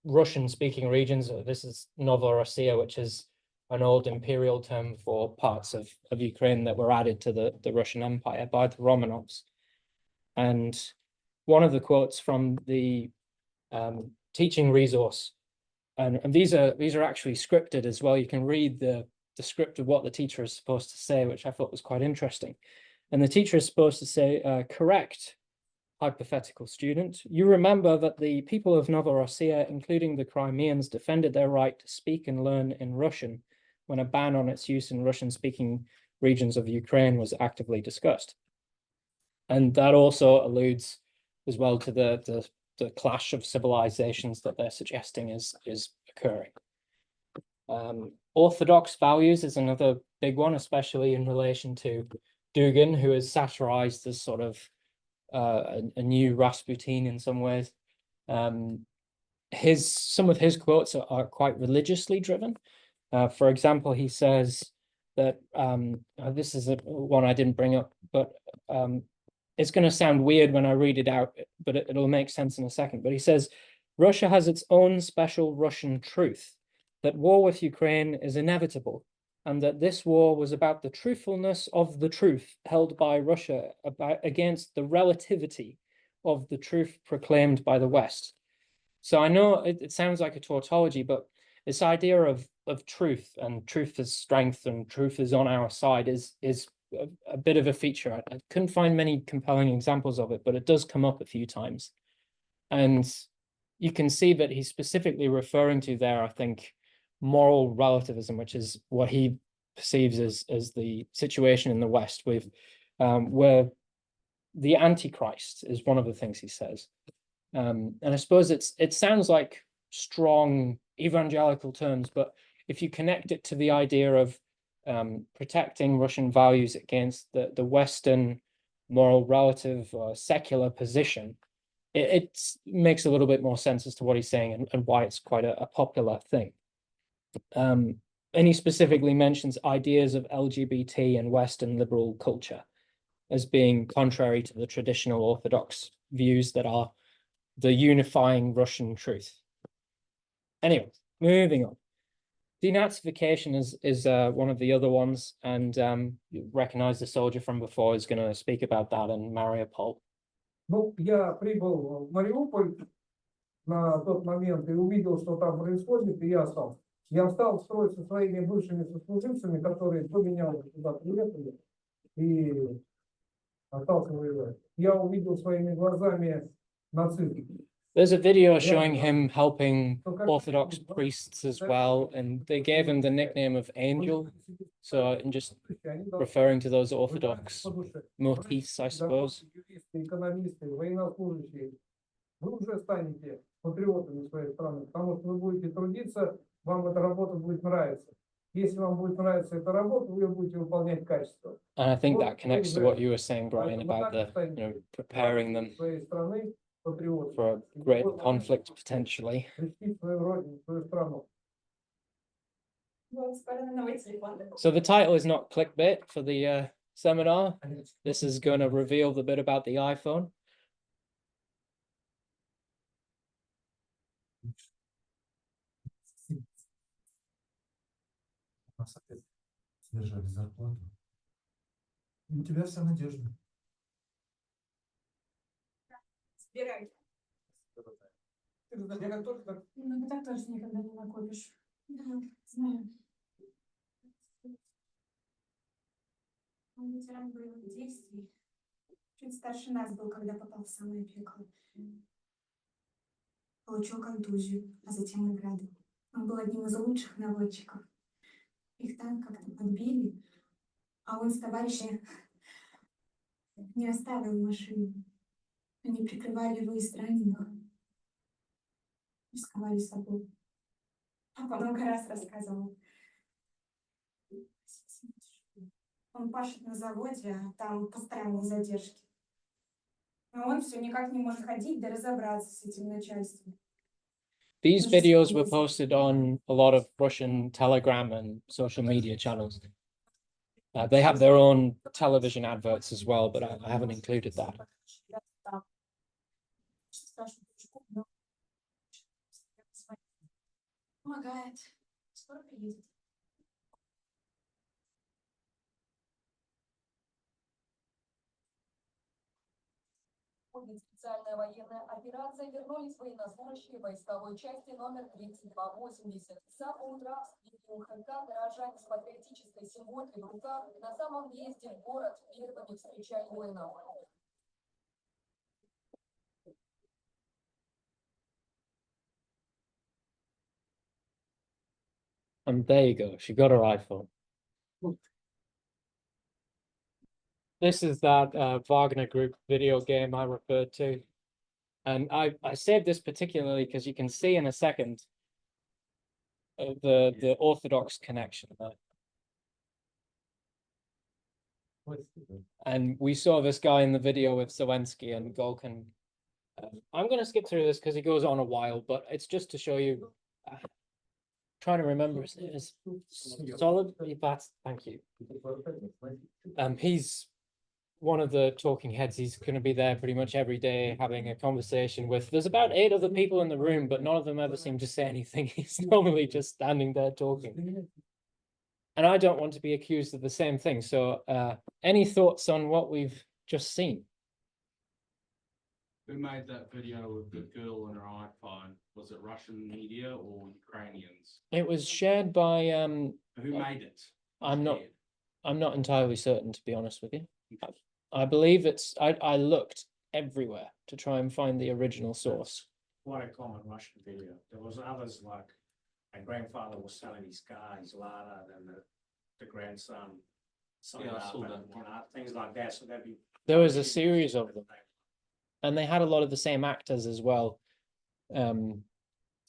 Russian-speaking regions. This is Novorossiya, which is an old imperial term for parts of Ukraine that were added to the Russian Empire by the Romanovs. And one of the quotes from the teaching resource, and these are actually scripted as well. You can read the script of what the teacher is supposed to say, which I thought was quite interesting. And the teacher is supposed to say, correct, hypothetical student, you remember that the people of Novorossiya, including the Crimeans, defended their right to speak and learn in Russian when a ban on its use in Russian-speaking regions of Ukraine was actively discussed. And that also alludes as well to the clash of civilizations that they're suggesting is occurring. Orthodox values is another big one, especially in relation to Dugin, who is satirized as sort of a new Rasputin in some ways. Some of his quotes are quite religiously driven. For example, he says that this is one I didn't bring up, but it's going to sound weird when I read it out, but it'll make sense in a second. But he says, Russia has its own special Russian truth, that war with Ukraine is inevitable, and that this war was about the truthfulness of the truth held by Russia against the relativity of the truth proclaimed by the West. So I know it sounds like a tautology, but this idea of truth and truth as strength and truth is on our side is a bit of a feature. I couldn't find many compelling examples of it, but it does come up a few times. And you can see that he's specifically referring to there, I think, moral relativism, which is what he perceives as the situation in the West with where the Antichrist is one of the things he says. And I suppose it sounds like strong evangelical terms, but if you connect it to the idea of protecting Russian values against the Western moral relative or secular position, it makes a little bit more sense as to what he's saying and why it's quite a popular thing. And he specifically mentions ideas of LGBT and Western liberal culture as being contrary to the traditional Orthodox views that are the unifying Russian truth. Anyway, moving on. Denazification is one of the other ones, and you recognize the soldier from before is going to speak about that in Mariupol. Ну, я прибыл в Мариуполь на тот момент и увидел, что там происходит, и я остался. Я встал в строй со своими бывшими сослуживцами, которые до меня уже туда приехали, и остался воевать. Я увидел своими глазами нацистов. There's a video showing him helping Orthodox priests as well, and they gave him the nickname of Angel. So I'm just referring to those Orthodox motifs, I suppose. Экономисты, военнослужащие, вы уже станете патриотами своей страны, потому что вы будете трудиться, вам эта работа будет нравиться. Если вам будет нравиться эта работа, вы ее будете выполнять качественно. And I think that connects to what you were saying, Brian, about the preparing them Своей страны патриоты. for a great conflict potentially. Защитить свою родину, свою страну. So the title is not clickbait for the seminar. This is going to reveal the bit about the iPhone. Снижали зарплату. И у тебя вся надежда. Собирай. Ну, так тоже никогда не накопишь. Да, знаю. Он ветеран боевых действий. Чуть старше нас был, когда попал в самое пекло. Получил контузию, а затем награду. Он был одним из лучших наводчиков. Их танк как-то подбили, а он с товарищами не оставил машину. Они прикрывали выезд раненых, рисковали собой. Папа много раз рассказывал. Он пашет на заводе, а там постоянные задержки. А он все никак не может ходить, да разобраться с этим начальством. These videos were posted on a lot of Russian Telegram and social media channels. They have their own television adverts as well, but I haven't included that. Помогает. Скоро приедет. Специальная военная операция вернулись военнослужащие войсковой части номер 3280. С самого утра в УХК горожане с патриотической символикой в руках на самом въезде в город первыми встречали воинов. And there you go, she got her iPhone. This is that Wagner Group video game I referred to. And I saved this particularly because you can see in a second the Orthodox connection there. And we saw this guy in the video with Zelensky and Golkin. I'm going to skip through this because he goes on a while, but it's just to show you. Trying to remember his name is Solid. Thank you. He's one of the talking heads. He's going to be there pretty much every day having a conversation with. There's about 8 other people in the room, but none of them ever seem to say anything. He's normally just standing there talking. And I don't want to be accused of the same thing. So any thoughts on what we've just seen? Who made that video with the girl on her iPhone? Was it Russian media or Ukrainians? It was shared by Who made it? I'm not entirely certain, to be honest with you. I believe it's I looked everywhere to try and find the original source. Quite a common Russian video. There was others like my grandfather was selling his car, his Lada, and the grandson. Son Yeah, I up saw and, that you know, things like that, so that'd be. There was a series of them, and they had a lot of the same actors as well. So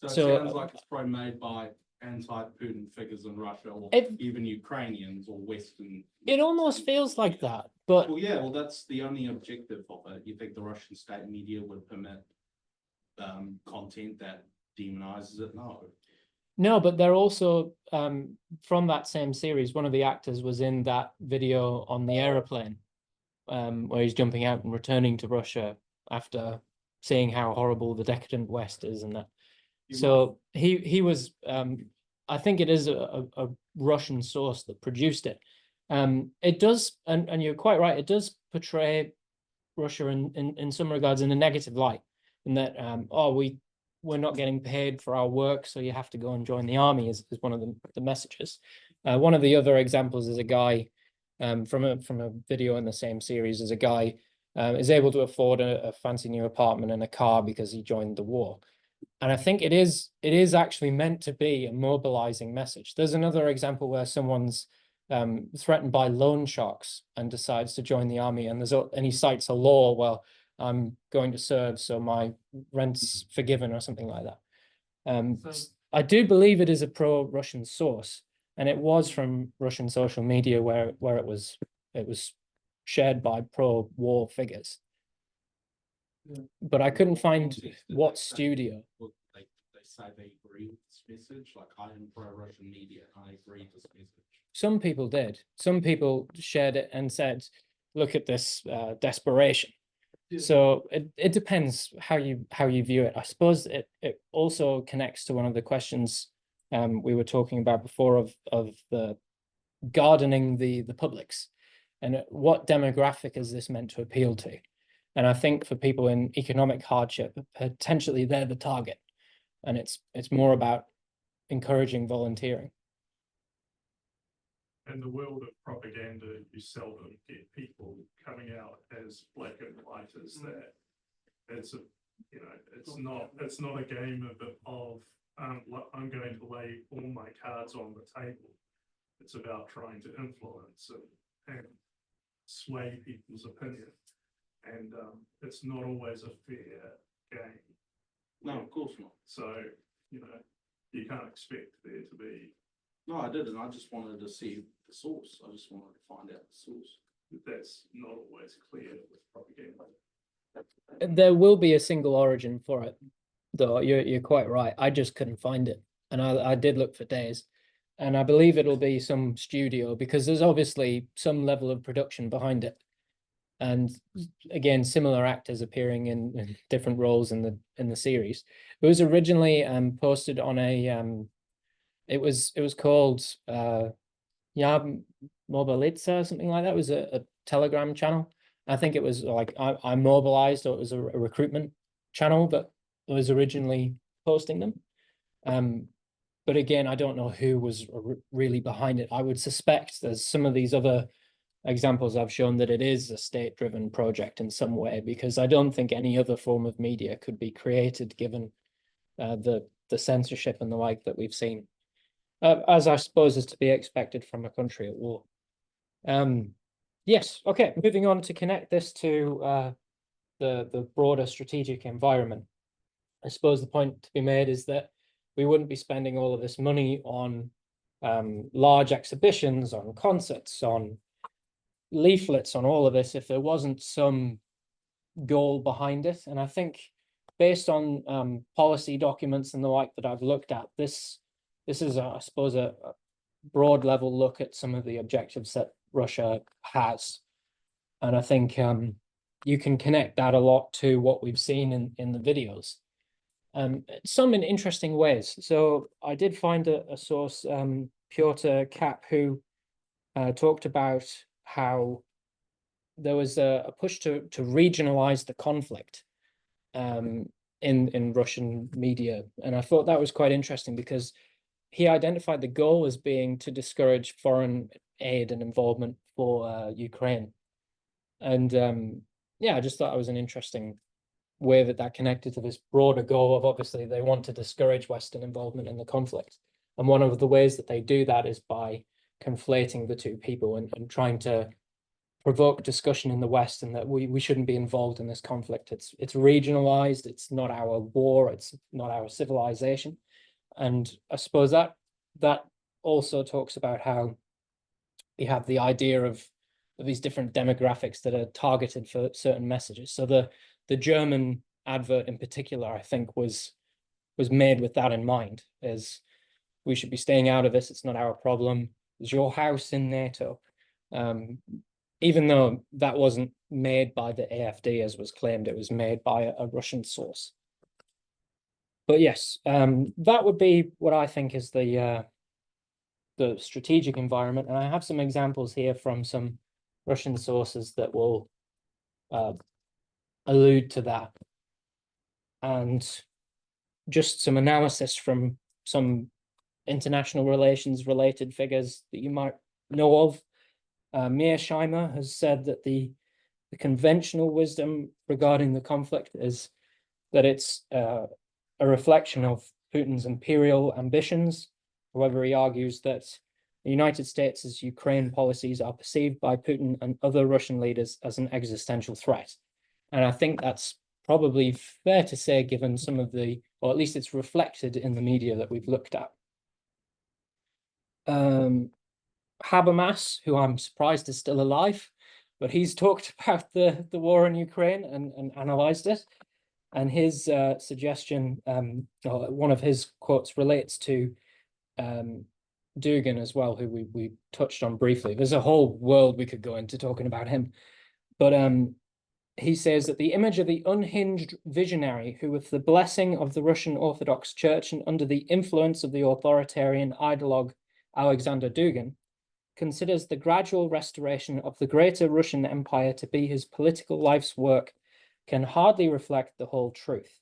it So, sounds like it's probably made by anti-Putin figures in Russia, or It- even Ukrainians or Western. it almost feels like that, but Well, yeah, well, that's the only objective of it. You think the Russian state media would permit content that demonizes it? No. no, but they're also from that same series. One of the actors was in that video on the aeroplane, where he's jumping out and returning to Russia after seeing how horrible the decadent West is, and that. So he was. I think it is a Russian source that produced it. It does, and you're quite right. It does portray Russia in some regards in a negative light, in that we're not getting paid for our work, so you have to go and join the army is one of the messages. One of the other examples is a guy from a video in the same series. Is a guy is able to afford a fancy new apartment and a car because he joined the war. And I think it is actually meant to be a mobilizing message. There's another example where someone's threatened by loan sharks and decides to join the army, and he cites a law, well, I'm going to serve, so my rent's forgiven or something like that. I do believe it is a pro-Russian source, and it was from Russian social media where it was shared by pro-war figures. But I couldn't find what studio. They say they agree with this message. Like, I am pro-Russian media. I agree with this message. Some people did. Some people shared it and said, "Look at this desperation." Yeah. So it depends how you view it. I suppose it also connects to one of the questions we were talking about before of the gardening the publics, and what demographic is this meant to appeal to? And I think for people in economic hardship, potentially they're the target, and it's more about encouraging volunteering. In the world of propaganda, you seldom get people coming out as black and white as that. It's it's not a game of I'm going to lay all my cards on the table. It's about trying to influence and sway people's opinion. And it's not always a fair game. No, of course not. So, you can't expect there to be. No, I didn't. I just wanted to see the source. I just wanted to find out the source. That's not always clear with propaganda. There will be a single origin for it, though. You're quite right. I just couldn't find it, and I did look for days, and I believe it'll be some studio, because there's obviously some level of production behind it. And again, similar actors appearing in different roles in the series. It was originally posted on a it was called Ya Mobilitsa, something like that. It was a Telegram channel. I think it was like I Mobilized, or it was a recruitment channel that was originally posting them. But again, I don't know who was really behind it. I would suspect there's some of these other examples I've shown that it is a state-driven project in some way, because I don't think any other form of media could be created given the censorship and the like that we've seen, as I suppose is to be expected from a country at war. Yes, okay, moving on to connect this to the broader strategic environment. I suppose the point to be made is that we wouldn't be spending all of this money on large exhibitions, on concerts, on leaflets, on all of this if there wasn't some goal behind it. And I think based on policy documents and the like that I've looked at, this is I suppose a broad level look at some of the objectives that Russia has. And I think you can connect that a lot to what we've seen in the videos. Some in interesting ways. So I did find a source, Piotr Kapp, who talked about how there was a push to regionalize the conflict in Russian media. And I thought that was quite interesting, because he identified the goal as being to discourage foreign aid and involvement for Ukraine. And yeah, I just thought it was an interesting way that connected to this broader goal of, obviously they want to discourage Western involvement in the conflict. And one of the ways that they do that is by conflating the two people and trying to provoke discussion in the West, and that we shouldn't be involved in this conflict. It's regionalized, it's not our war, it's not our civilization. And I suppose that also talks about how we have the idea of these different demographics that are targeted for certain messages. So the German advert in particular, I think, was made with that in mind, as we should be staying out of this, it's not our problem. Is your house in NATO? Even though that wasn't made by the AfD, as was claimed, it was made by a Russian source. But yes, that would be what I think is the strategic environment. And I have some examples here from some Russian sources that will allude to that. And just some analysis from some international relations related figures that you might know of. Mearsheimer has said that the conventional wisdom regarding the conflict is that it's a reflection of Putin's imperial ambitions. However, he argues that the United States' Ukraine policies are perceived by Putin and other Russian leaders as an existential threat. And I think that's probably fair to say, given some of the, or at least it's reflected in the media that we've looked at. Habermas, who I'm surprised is still alive, but he's talked about the war in Ukraine and analyzed it. And his suggestion, or one of his quotes, relates to Dugin as well, who we touched on briefly. There's a whole world we could go into talking about him. But he says that the image of the unhinged visionary who, with the blessing of the Russian Orthodox Church and under the influence of the authoritarian ideologue Alexander Dugin, considers the gradual restoration of the greater Russian Empire to be his political life's work, can hardly reflect the whole truth.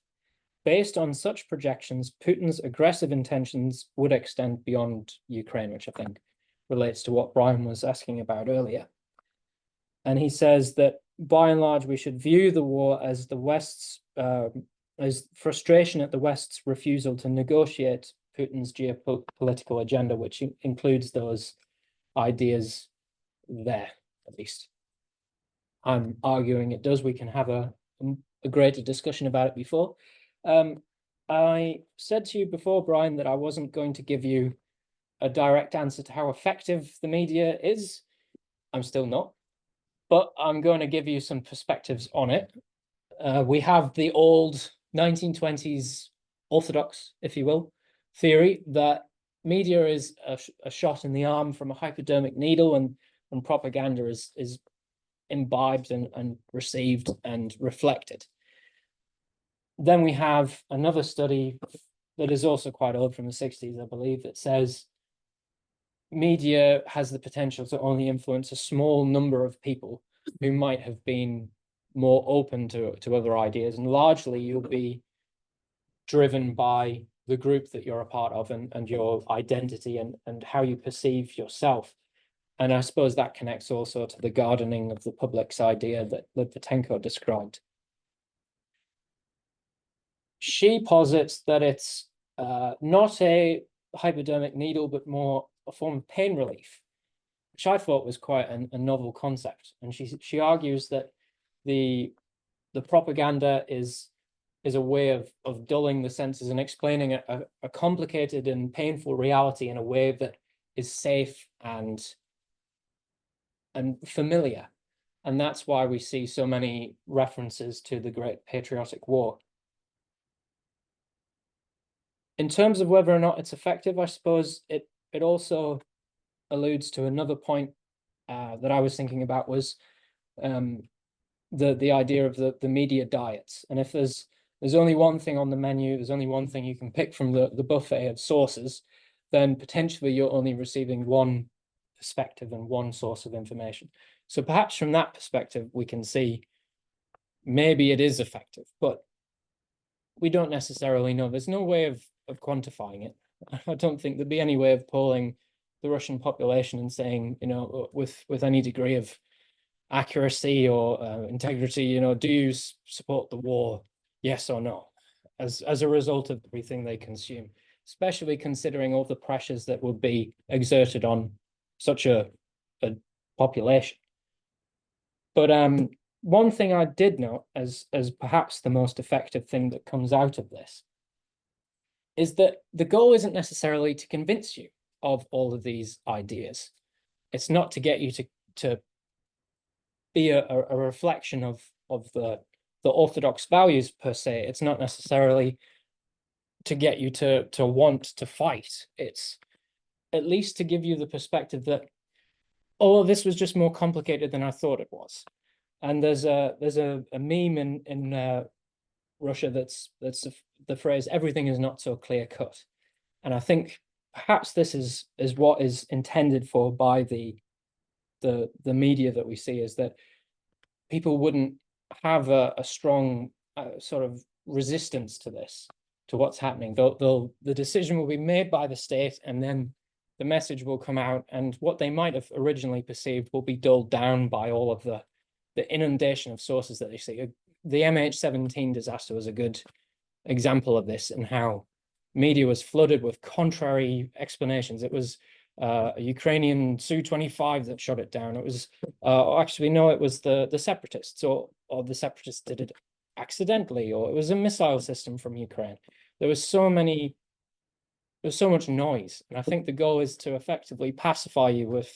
Based on such projections, Putin's aggressive intentions would extend beyond Ukraine, which I think relates to what Brian was asking about earlier. And he says that by and large, we should view the war as the West's, as frustration at the West's refusal to negotiate Putin's geopolitical agenda, which includes those ideas there, at least. I'm arguing it does. We can have a greater discussion about it before. I said to you before, Brian, that I wasn't going to give you a direct answer to how effective the media is. I'm still not, but I'm going to give you some perspectives on it. We have the old 1920s orthodox, if you will, theory that media is a shot in the arm from a hypodermic needle, and propaganda is imbibed and received and reflected. Then we have another study that is also quite old, from the 60s, I believe, that says media has the potential to only influence a small number of people who might have been more open to other ideas, and largely you'll be driven by the group that you're a part of and your identity and how you perceive yourself. And I suppose that connects also to the gardening of the public's idea that Litvinenko described. She posits that it's not a hypodermic needle, but more a form of pain relief, which I thought was quite a novel concept. And she argues that the propaganda is a way of dulling the senses and explaining a complicated and painful reality in a way that is safe and familiar. And that's why we see so many references to the Great Patriotic War. In terms of whether or not it's effective, I suppose it also alludes to another point that I was thinking about, was the idea of the media diets. And if there's only one thing on the menu, there's only one thing you can pick from the buffet of sources, then potentially you're only receiving one perspective and one source of information. So perhaps from that perspective, we can see maybe it is effective, but we don't necessarily know. There's no way of quantifying it. I don't think there'd be any way of polling the Russian population and saying, you know, with any degree of accuracy or integrity, you know, do you support the war, yes or no, as a result of everything they consume, especially considering all the pressures that would be exerted on such a population. But one thing I did note as perhaps the most effective thing that comes out of this is that the goal isn't necessarily to convince you of all of these ideas. It's not to get you to be a reflection of the orthodox values per se. It's not necessarily to get you to want to fight. It's at least to give you the perspective that, oh, this was just more complicated than I thought it was. And there's a meme in Russia that's the phrase, everything is not so clear cut. And I think perhaps this is what is intended for by the media that we see, is that people wouldn't have a strong sort of resistance to this, to what's happening. The decision will be made by the state, and then the message will come out, and what they might have originally perceived will be dulled down by all of the inundation of sources that they see. The MH17 disaster was a good example of this, and how media was flooded with contrary explanations. It was a Ukrainian Su-25 that shot it down. It was actually, no, it was the separatists, or the separatists did it accidentally, or it was a missile system from Ukraine. There was so much noise, and I think the goal is to effectively pacify you with,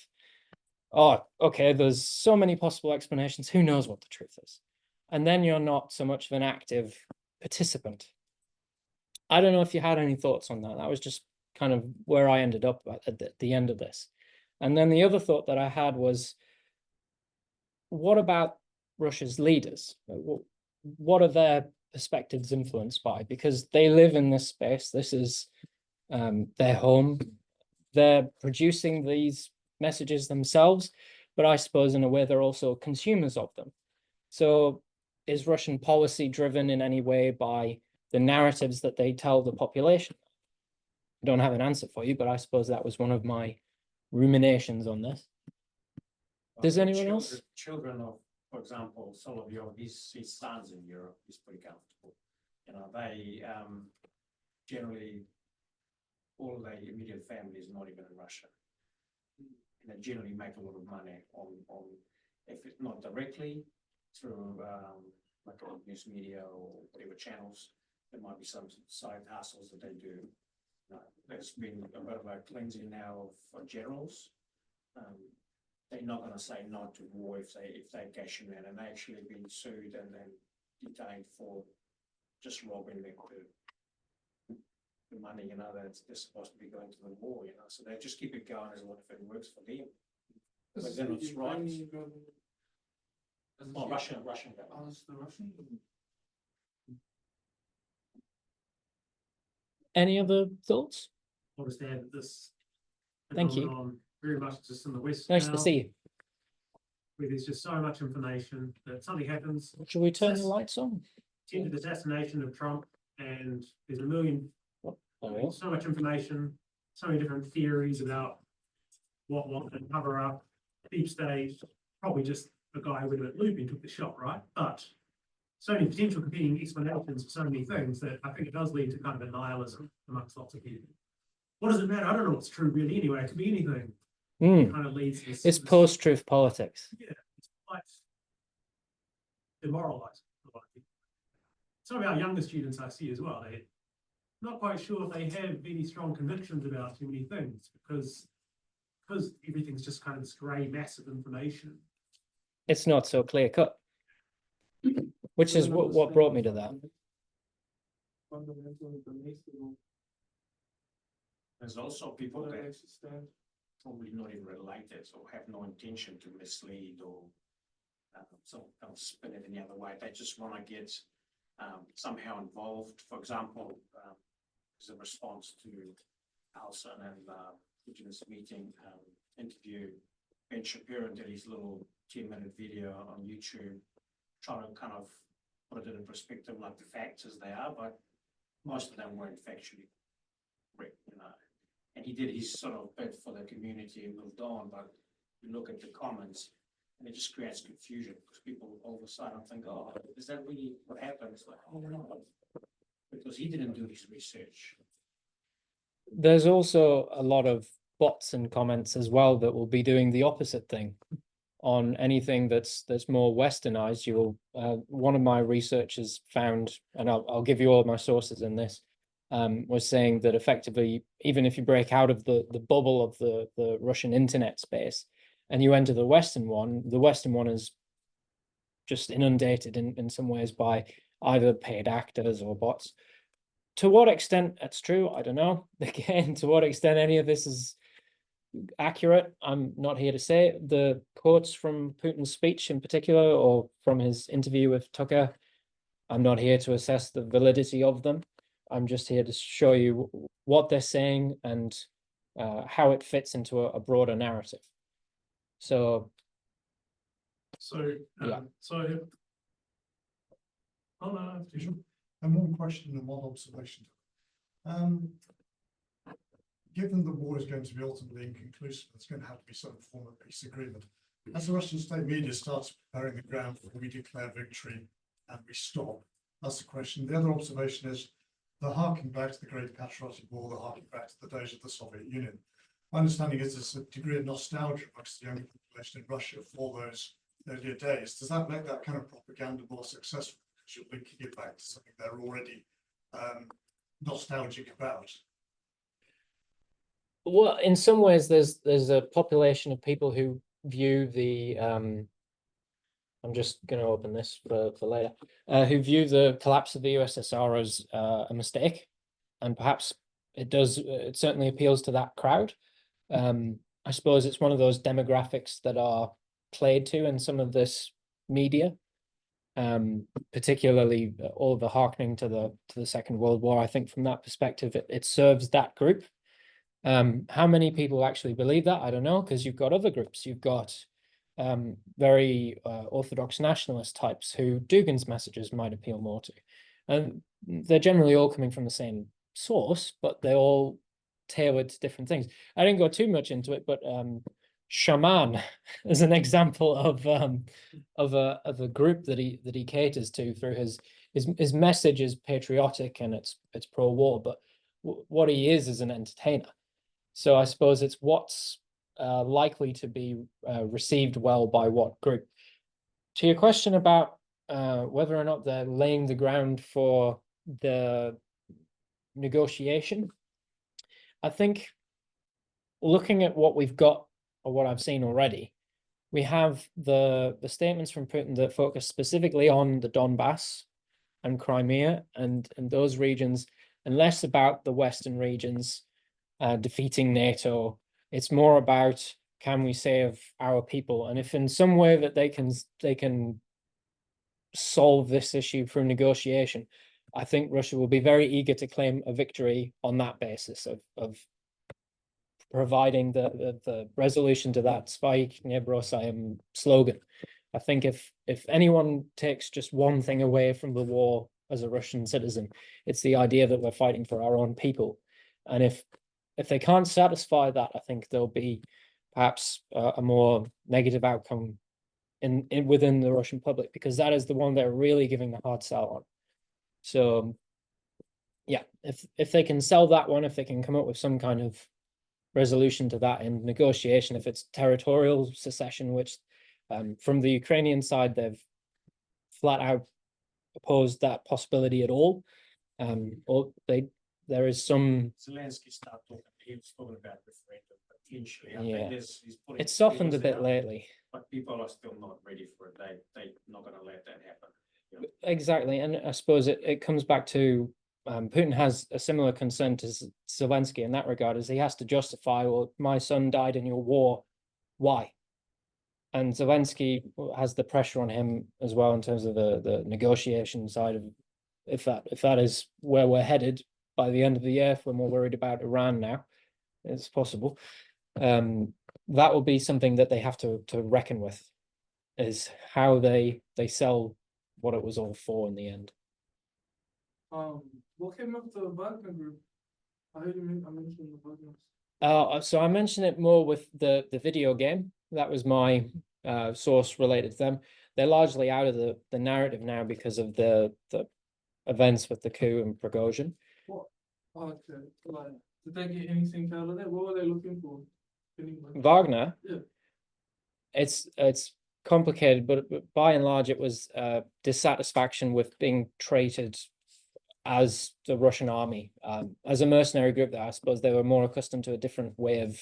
oh, okay, there's so many possible explanations, who knows what the truth is? And then you're not so much of an active participant. I don't know if you had any thoughts on that. That was just kind of where I ended up at the end of this. And then the other thought that I had was, what about Russia's leaders? What are their perspectives influenced by? Because they live in this space. This is their home. They're producing these messages themselves, but I suppose in a way they're also consumers of them. So is Russian policy driven in any way by the narratives that they tell the population? I don't have an answer for you, but I suppose that was one of my ruminations on this. Does anyone else? Children of, for example, some of his sons in Europe is pretty comfortable. You know, they generally, all their immediate family is not even in Russia. And they generally make a lot of money on if it's not directly through like news media or whatever channels. There might be some side hustles that they do. There's been a bit of a cleansing now for generals. They're not going to say no to war if they cash in, and they actually been sued and then detained for just robbing the money, you know, that they're supposed to be going to the war, you know. So they just keep it going as long as it works for them. But then it's right. Oh, Russian government. Oh, it's the Russian. Any other thoughts? I'll just add that this Thank you. phenomenon very much just in the West. Nice to now, see you. where there's just so much information that something happens. Should we turn the lights on? Attempted assassination of Trump, and there's a million, so much information, so many different theories about what to cover up, deep state, probably just a guy who went at looping took the shot, right? But so many potential competing explanations for so many things that I think it does lead to kind of a nihilism amongst lots of people. What does it matter? I don't know what's true really anyway. It could be anything. It kind of leads to It's post-truth politics. Yeah, it's quite demoralizing for a lot of people. Some of our younger students I see as well, they're not quite sure if they have any strong convictions about too many things because everything's just kind of this grey mass of information. It's not so clear cut, which is what brought me to that. There's also people that probably not even related or have no intention to mislead or spin it any other way. They just want to get somehow involved. For example, as a response to Alson and Putin's meeting interview, Ben Shapiro did his little 10-minute video on YouTube, trying to kind of put it in perspective, like the facts as they are, but most of them weren't factually correct, you know. And he did his sort of bit for the community and moved on, but you look at the comments and it just creates confusion because people all of a sudden think, oh, is that really what happened? It's like, oh no, because he didn't do his research. There's also a lot of bots and comments as well that will be doing the opposite thing on anything that's more westernized. One of my researchers found, and I'll give you all my sources in this, was saying that effectively, even if you break out of the bubble of the Russian internet space and you enter the Western one is just inundated in some ways by either paid actors or bots. To what extent that's true, I don't know. Again, to what extent any of this is accurate, I'm not here to say. The quotes from Putin's speech in particular, or from his interview with Tucker, I'm not here to assess the validity of them. I'm just here to show you what they're saying and how it fits into a broader narrative. So yeah. Oh, no, sure. And one question and one observation. Given the war is going to be ultimately inconclusive, there's going to have to be some form of peace agreement. As the Russian state media starts preparing the ground for we declare victory and we stop, that's the question. The other observation is the harking back to the Great Patriotic War, the harking back to the days of the Soviet Union. My understanding is there's a degree of nostalgia amongst the younger population in Russia for those earlier days. Does that make that kind of propaganda more successful? Because you're linking it back to something they're already nostalgic about. Well, in some ways, there's a population of people who view the I'm just going to open this for later, who view the collapse of the USSR as a mistake, and perhaps it certainly appeals to that crowd. I suppose it's one of those demographics that are played to in some of this media, particularly all the hearkening to the Second World War. I think from that perspective, it serves that group. How many people actually believe that? I don't know, because you've got other groups. You've got very orthodox nationalist types who Dugin's messages might appeal more to. And they're generally all coming from the same source, but they're all tailored to different things. I didn't go too much into it, but Shaman is an example of a group that he caters to through his message is patriotic and it's pro-war, but what he is an entertainer. So I suppose it's what's likely to be received well by what group. To your question about whether or not they're laying the ground for the negotiation, I think looking at what we've got or what I've seen already, we have the statements from Putin that focus specifically on the Donbass and Crimea and those regions, and less about the Western regions defeating NATO. It's more about, can we save our people? And if in some way that they can solve this issue through negotiation, I think Russia will be very eager to claim a victory on that basis of providing the resolution to that Spike Nebrosayim slogan. I think if anyone takes just one thing away from the war as a Russian citizen, it's the idea that we're fighting for our own people. And if they can't satisfy that, I think there'll be perhaps a more negative outcome within the Russian public, because that is the one they're really giving the hard sell on. So yeah, if they can sell that one, if they can come up with some kind of resolution to that in negotiation, if it's territorial secession, which from the Ukrainian side, they've flat out opposed that possibility at all. Or there is some. Zelensky started talking. He was talking about referendum potentially. Yeah, he's putting it's softened a feelers bit out, lately. but people are still not ready for it. They're not going to let that happen. You know? Exactly, and I suppose it comes back to Putin has a similar concern to Zelensky in that regard, as he has to justify, well, my son died in your war, why? And Zelensky has the pressure on him as well in terms of the negotiation side of, if that is where we're headed by the end of the year, if we're more worried about Iran now, it's possible. That will be something that they have to reckon with, is how they sell what it was all for in the end. What came of the Wagner group? I mentioned the Wagner. So I mentioned it more with the video game. That was my source related to them. They're largely out of the narrative now because of the events with the coup and Prigozhin. What? Okay. Did they get anything out of that? What were they looking for? Anyway. Wagner, Yeah. it's complicated, but by and large, it was dissatisfaction with being treated as the Russian army, as a mercenary group. That I suppose they were more accustomed to a different way of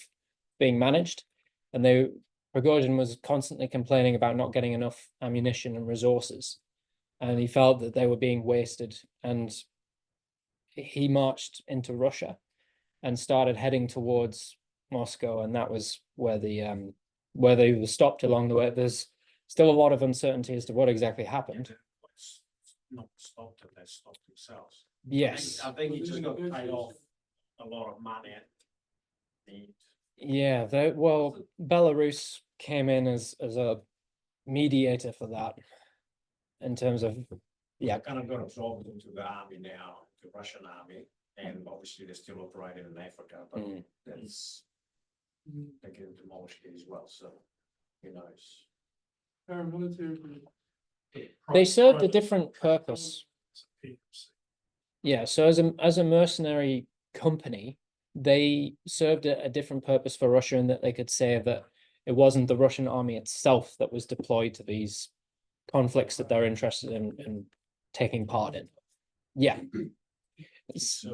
being managed, and Prigozhin was constantly complaining about not getting enough ammunition and resources, and he felt that they were being wasted, and he marched into Russia and started heading towards Moscow, and that was where they were stopped along the way. There's still a lot of uncertainty as to what exactly happened. Not stopped it, they stopped themselves. Yes. I think he just got paid off a lot of money. Yeah, well, Belarus came in as a mediator for that, in terms of, yeah. Kind of got absorbed into the army now, the Russian army, and obviously they're still operating in Africa, but that's they can demolish it as well. So who knows? Paramilitary. They served a different purpose. Yeah, so as a mercenary company, they served a different purpose for Russia, in that they could say that it wasn't the Russian army itself that was deployed to these conflicts that they're interested in taking part in. Yeah. It's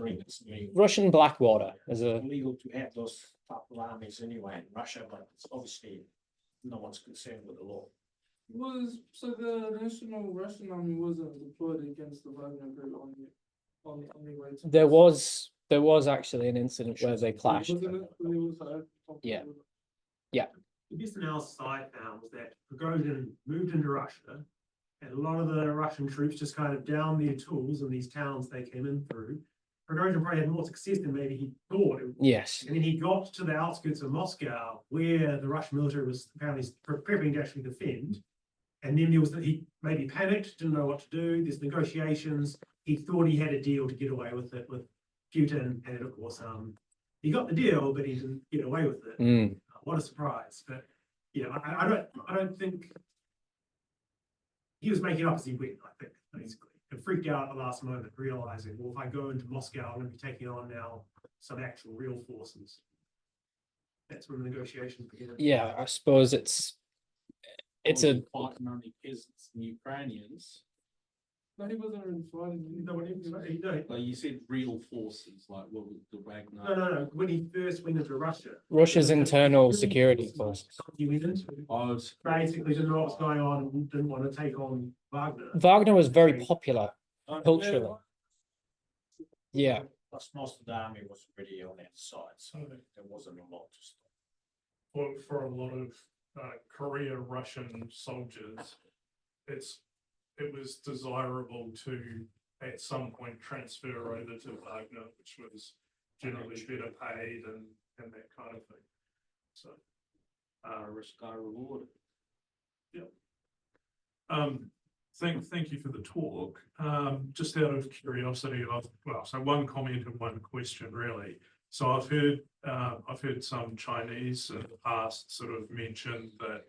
Russian Blackwater is a legal to have those type of armies anyway in Russia, but it's obviously no one's concerned with the law. So the National Russian Army wasn't deployed against the Wagner Group on the way to there was actually an incident where they clashed. Yeah. Yeah. The best analysis I found was that Prigozhin moved into Russia, and a lot of the Russian troops just kind of downed their tools in these towns they came in through. Prigozhin probably had more success than maybe he thought. Yes. And then he got to the outskirts of Moscow, where the Russian military was apparently preparing to actually defend. And then he maybe panicked, didn't know what to do. There's negotiations. He thought he had a deal to get away with it with Putin, and of course, he got the deal, but he didn't get away with it. What a surprise! But yeah, I don't think he was making up as he went. I think basically, and freaked out at the last moment, realizing, well, if I go into Moscow, I'm going to be taking on now some actual real forces. That's when the negotiations began. Yeah, I suppose it's a fighting only peasants and Ukrainians. No, he wasn't really fighting. Like you said, real forces, like what was the Wagner? No. When he first went into Russia, Russia's internal security force. he went into basically didn't know what was going on and didn't want to take on Wagner. Wagner was very popular culturally. Yeah. Plus, most of the army was already on that side, so there wasn't a lot to stop. For a lot of Korea Russian soldiers, it was desirable to at some point transfer over to Wagner, which was generally better paid and that kind of thing. So risk high reward. Yeah. Thank you for the talk. Just out of curiosity, so one comment and one question really. So I've heard some Chinese in the past sort of mention that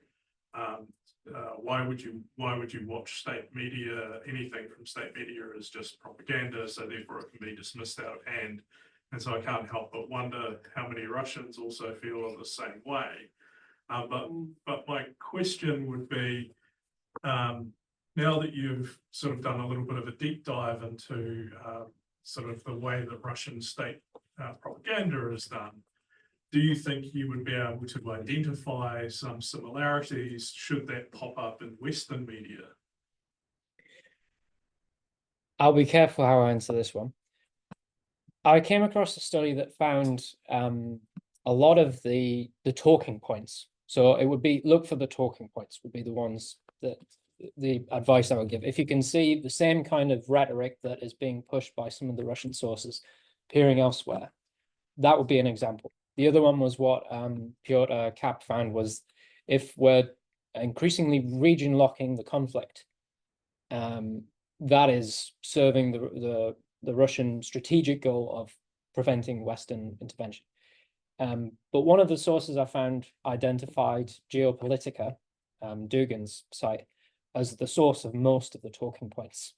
why would you watch state media? Anything from state media is just propaganda, so therefore it can be dismissed out of hand. And so I can't help but wonder how many Russians also feel the same way. But my question would be, now that you've sort of done a little bit of a deep dive into sort of the way that Russian state propaganda is done, do you think you would be able to identify some similarities should that pop up in Western media? I'll be careful how I answer this one. I came across a study that found a lot of the talking points. So it would be, look for the talking points would be the ones that the advice I would give. If you can see the same kind of rhetoric that is being pushed by some of the Russian sources appearing elsewhere, that would be an example. The other one was what Piotr Kapp found was, if we're increasingly region locking the conflict, that is serving the Russian strategic goal of preventing Western intervention. But one of the sources I found identified Geopolitica, Dugin's site, as the source of most of the talking points.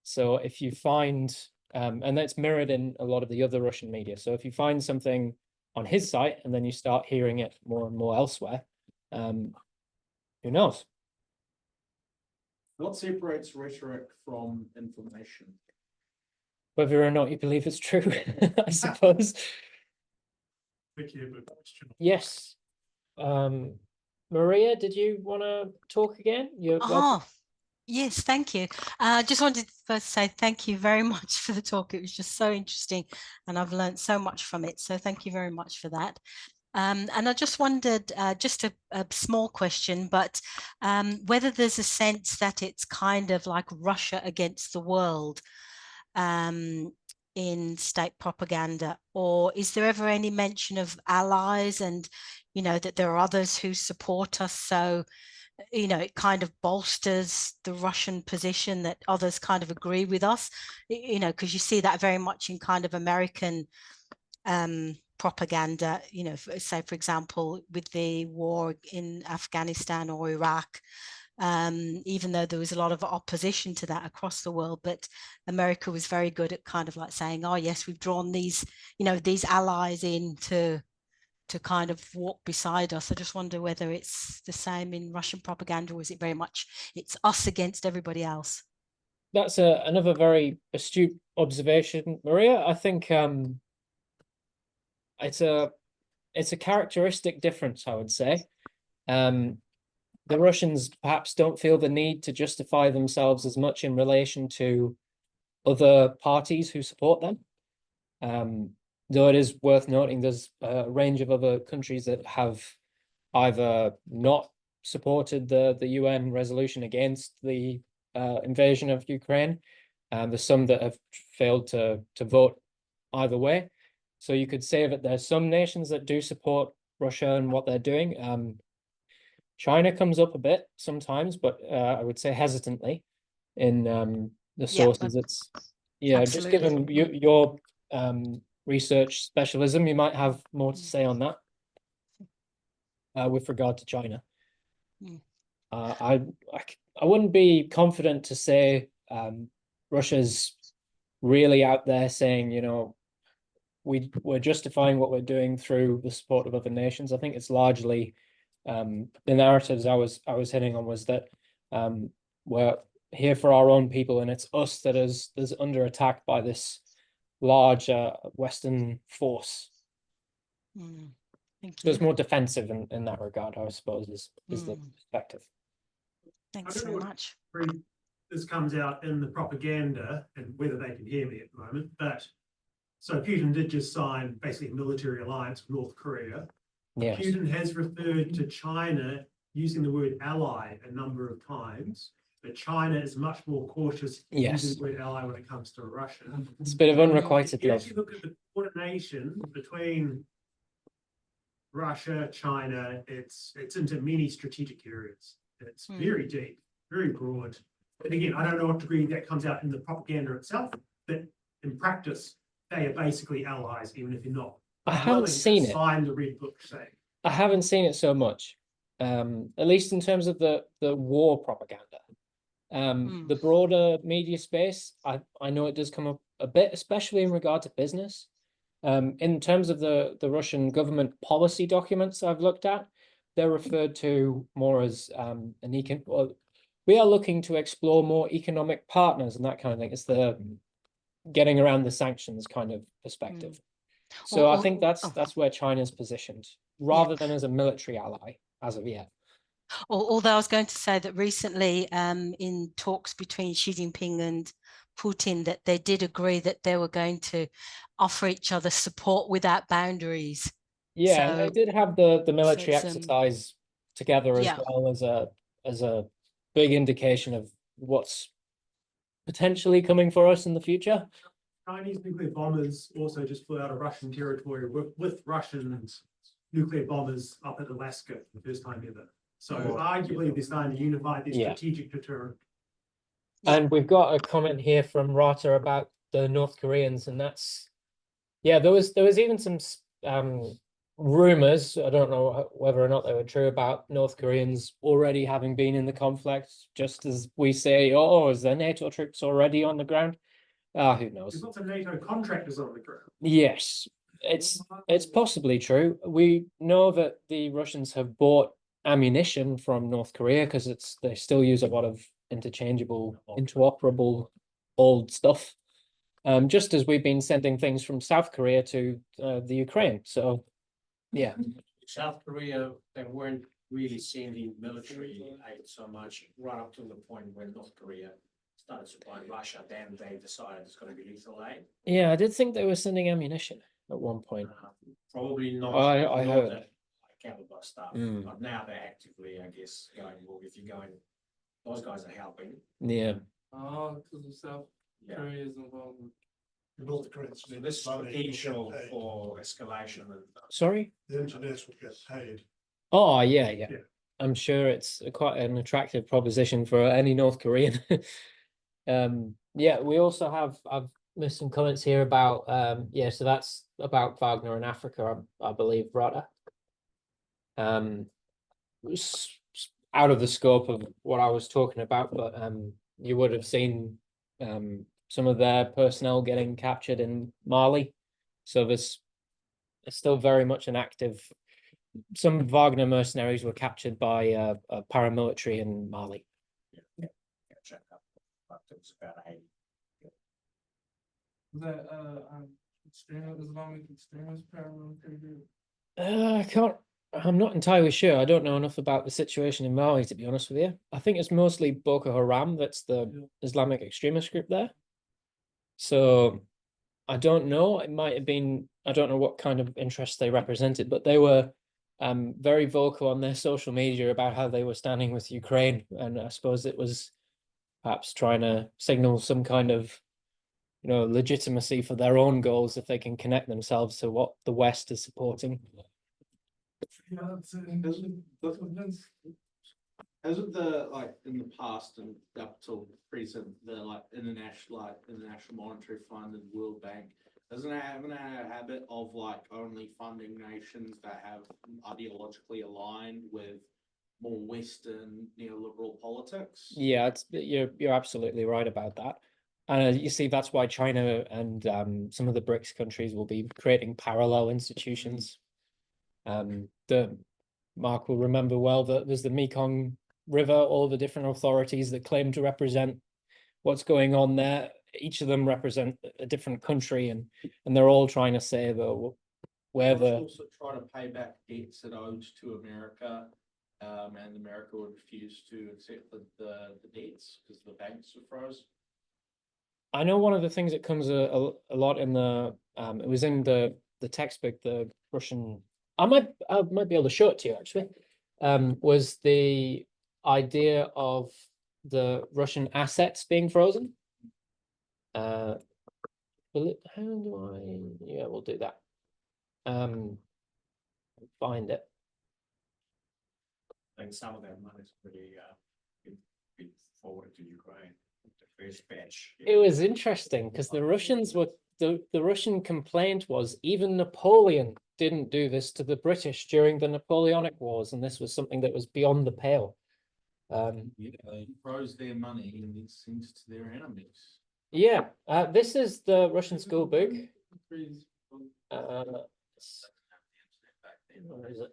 So if you find And that's mirrored in a lot of the other Russian media. So if you find something on his site and then you start hearing it more and more elsewhere, who knows? What separates rhetoric from information? Whether or not you believe it's true, I suppose. Vicky, a good question. Yes. Maria, did you want to talk again? You're welcome. Oh, yes, thank you. I just wanted to first say thank you very much for the talk. It was just so interesting and I've learned so much from it. So thank you very much for that. And I just wondered, just a small question, but whether there's a sense that it's kind of like Russia against the world in state propaganda, or is there ever any mention of allies and, you know, that there are others who support us? So, you know, it kind of bolsters the Russian position that others kind of agree with us, you know, because you see that very much in kind of American propaganda, you know, say, for example, with the war in Afghanistan or Iraq, even though there was a lot of opposition to that across the world, but America was very good at kind of like saying, oh, yes, we've drawn these, you know, these allies in to kind of walk beside us. I just wonder whether it's the same in Russian propaganda, or is it very much it's us against everybody else? That's another very astute observation, Maria. I think it's a characteristic difference, I would say. The Russians perhaps don't feel the need to justify themselves as much in relation to other parties who support them. Though it is worth noting there's a range of other countries that have either not supported the UN resolution against the invasion of Ukraine, and there's some that have failed to vote either way. So you could say that there's some nations that do support Russia and what they're doing. China comes up a bit sometimes, but I would say hesitantly in the sources. Just given your research specialism, you might have more to say on that with regard to China. I wouldn't be confident to say Russia's really out there saying, you know, we're justifying what we're doing through the support of other nations. I think it's largely the narratives I was hitting on was that we're here for our own people, and it's us that is under attack by this large Western force. So it's more defensive in that regard, I suppose, is the perspective. Thanks so much. This comes out in the propaganda, and whether they can hear me at the moment, but so Putin did just sign basically a military alliance with North Korea. Yes. Putin has referred to China using the word ally a number of times, but China is much more cautious using the word ally when it comes to Russia. It's a bit of unrequited love. If you look at the coordination between Russia, China, it's into many strategic areas. It's very deep, very broad. And again, I don't know what degree that comes out in the propaganda itself, but in practice, they are basically allies, even if you're not. I haven't seen it. Sign the red book saying. I haven't seen it so much, at least in terms of the war propaganda. The broader media space, I know it does come up a bit, especially in regard to business. In terms of the Russian government policy documents I've looked at, they're referred to more as we are looking to explore more economic partners and that kind of thing. It's the getting around the sanctions kind of perspective. So I think that's where China's positioned, rather than as a military ally as of yet. Although I was going to say that recently in talks between Xi Jinping and Putin, that they did agree that they were going to offer each other support without boundaries. Yeah, so, they did have the military exercise together as well as a big indication of what's potentially coming for us in the future. Chinese nuclear bombers also just flew out of Russian territory with Russian nuclear bombers up at Alaska for the first time ever. So arguably they're starting to unify their strategic deterrent. And we've got a comment here from Rata about the North Koreans, and that's there was even some rumors, I don't know whether or not they were true, about North Koreans already having been in the conflict, just as we say, oh, is there NATO troops already on the ground? Who knows? There's lots of NATO contractors on the ground. Yes, it's possibly true. We know that the Russians have bought ammunition from North Korea because they still use a lot of interchangeable, interoperable old stuff. Just as we've been sending things from South Korea to the Ukraine. So, yeah. South Korea, they weren't really sending military aid so much right up to the point when North Korea started supplying Russia, then they decided it's going to be lethal aid. Yeah, I did think they were sending ammunition at one point. Probably not. I not heard. that caliber stuff, Mm. but now they're actively, I guess, going, well, if you're going, those guys are helping. Yeah. Oh, because of South Yeah. Korea's involvement. North Koreans need This money, potential get paid. for escalation and Sorry? The engineers will get paid. Oh, yeah. I'm sure it's quite an attractive proposition for any North Korean. Yeah, we also I've missed some comments here about, so that's about Wagner in Africa, I believe, Rada. Out of the scope of what I was talking about, but you would have seen some of their personnel getting captured in Mali. So it's still very much an active. Some Wagner mercenaries were captured by a paramilitary in Mali. check up. But it was about 80. Was that Islamic extremist paramilitary group? I'm not entirely sure. I don't know enough about the situation in Mali, to be honest with you. I think it's mostly Boko Haram that's the Islamic extremist group there. So I don't know. It might have been, I don't know what kind of interests they represented, but they were very vocal on their social media about how they were standing with Ukraine. And I suppose it was perhaps trying to signal some kind of, legitimacy for their own goals if they can connect themselves to what the West is supporting. Yeah, that's it. Hasn't the in the past and up till present the international monetary fund and World Bank doesn't have a habit of only funding nations that have ideologically aligned with more Western neoliberal politics? Yeah, you're absolutely right about that. And you see, that's why China and some of the BRICS countries will be creating parallel institutions. Mark will remember well that there's the Mekong River, all the different authorities that claim to represent what's going on there. Each of them represent a different country, and they're all trying to say that also try to pay back debts it owed to America, and America would refuse to accept the debts because the banks were frozen. I know one of the things that comes a lot in the it was in the textbook, the Russian. I might be able to show it to you actually. Was the idea of the Russian assets being frozen? How do I? Yeah, we'll do that. Find it. I think some of that money's pretty been forwarded to Ukraine. The first batch. It was interesting because the Russians were the Russian complaint was even Napoleon didn't do this to the British during the Napoleonic Wars, and this was something that was beyond the pale. They froze their money and it sent to their enemies. Yeah, this is the Russian school book. Where is it?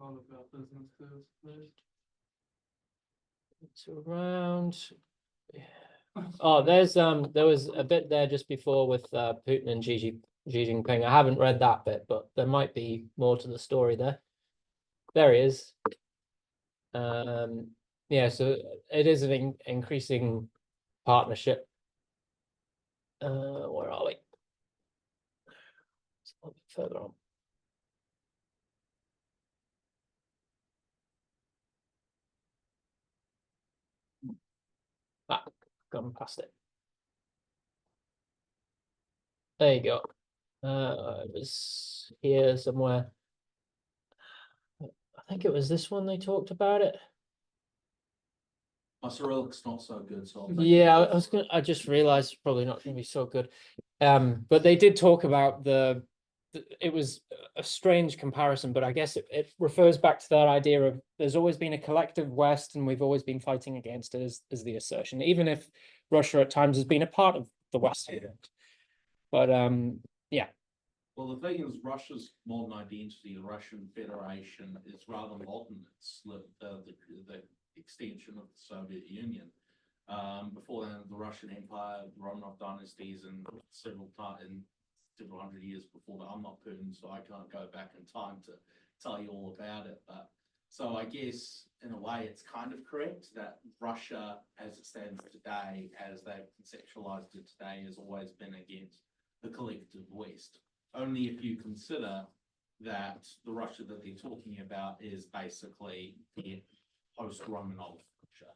All about business first. It's around. Oh, there was a bit there just before with Putin and Xi Jinping. I haven't read that bit, but there might be more to the story there. There he is. Yeah, so it is an increasing partnership. Where are we? It's a little bit further on. Gone past it. There you go. It was here somewhere. I think it was this one they talked about it. My Cyrillic's not so good, so Yeah, I just realized it's probably not gonna be so good. But they did talk about it was a strange comparison, but I guess it refers back to that idea of there's always been a collective West and we've always been fighting against it, is the assertion. Even if Russia at times has been a part of the Western world. But yeah, Well, the thing is, Russia's modern identity, the Russian Federation, is rather modern. It's the extension of the Soviet Union. Before then, the Russian Empire, the Romanov dynasties, and several hundred years before that. I'm not Putin, so I can't go back in time to tell you all about it. But so I guess in a way, it's kind of correct that Russia, as it stands today, as they've conceptualized it today, has always been against the collective West. Only if you consider that the Russia that they're talking about is basically the post-Romanov Russia.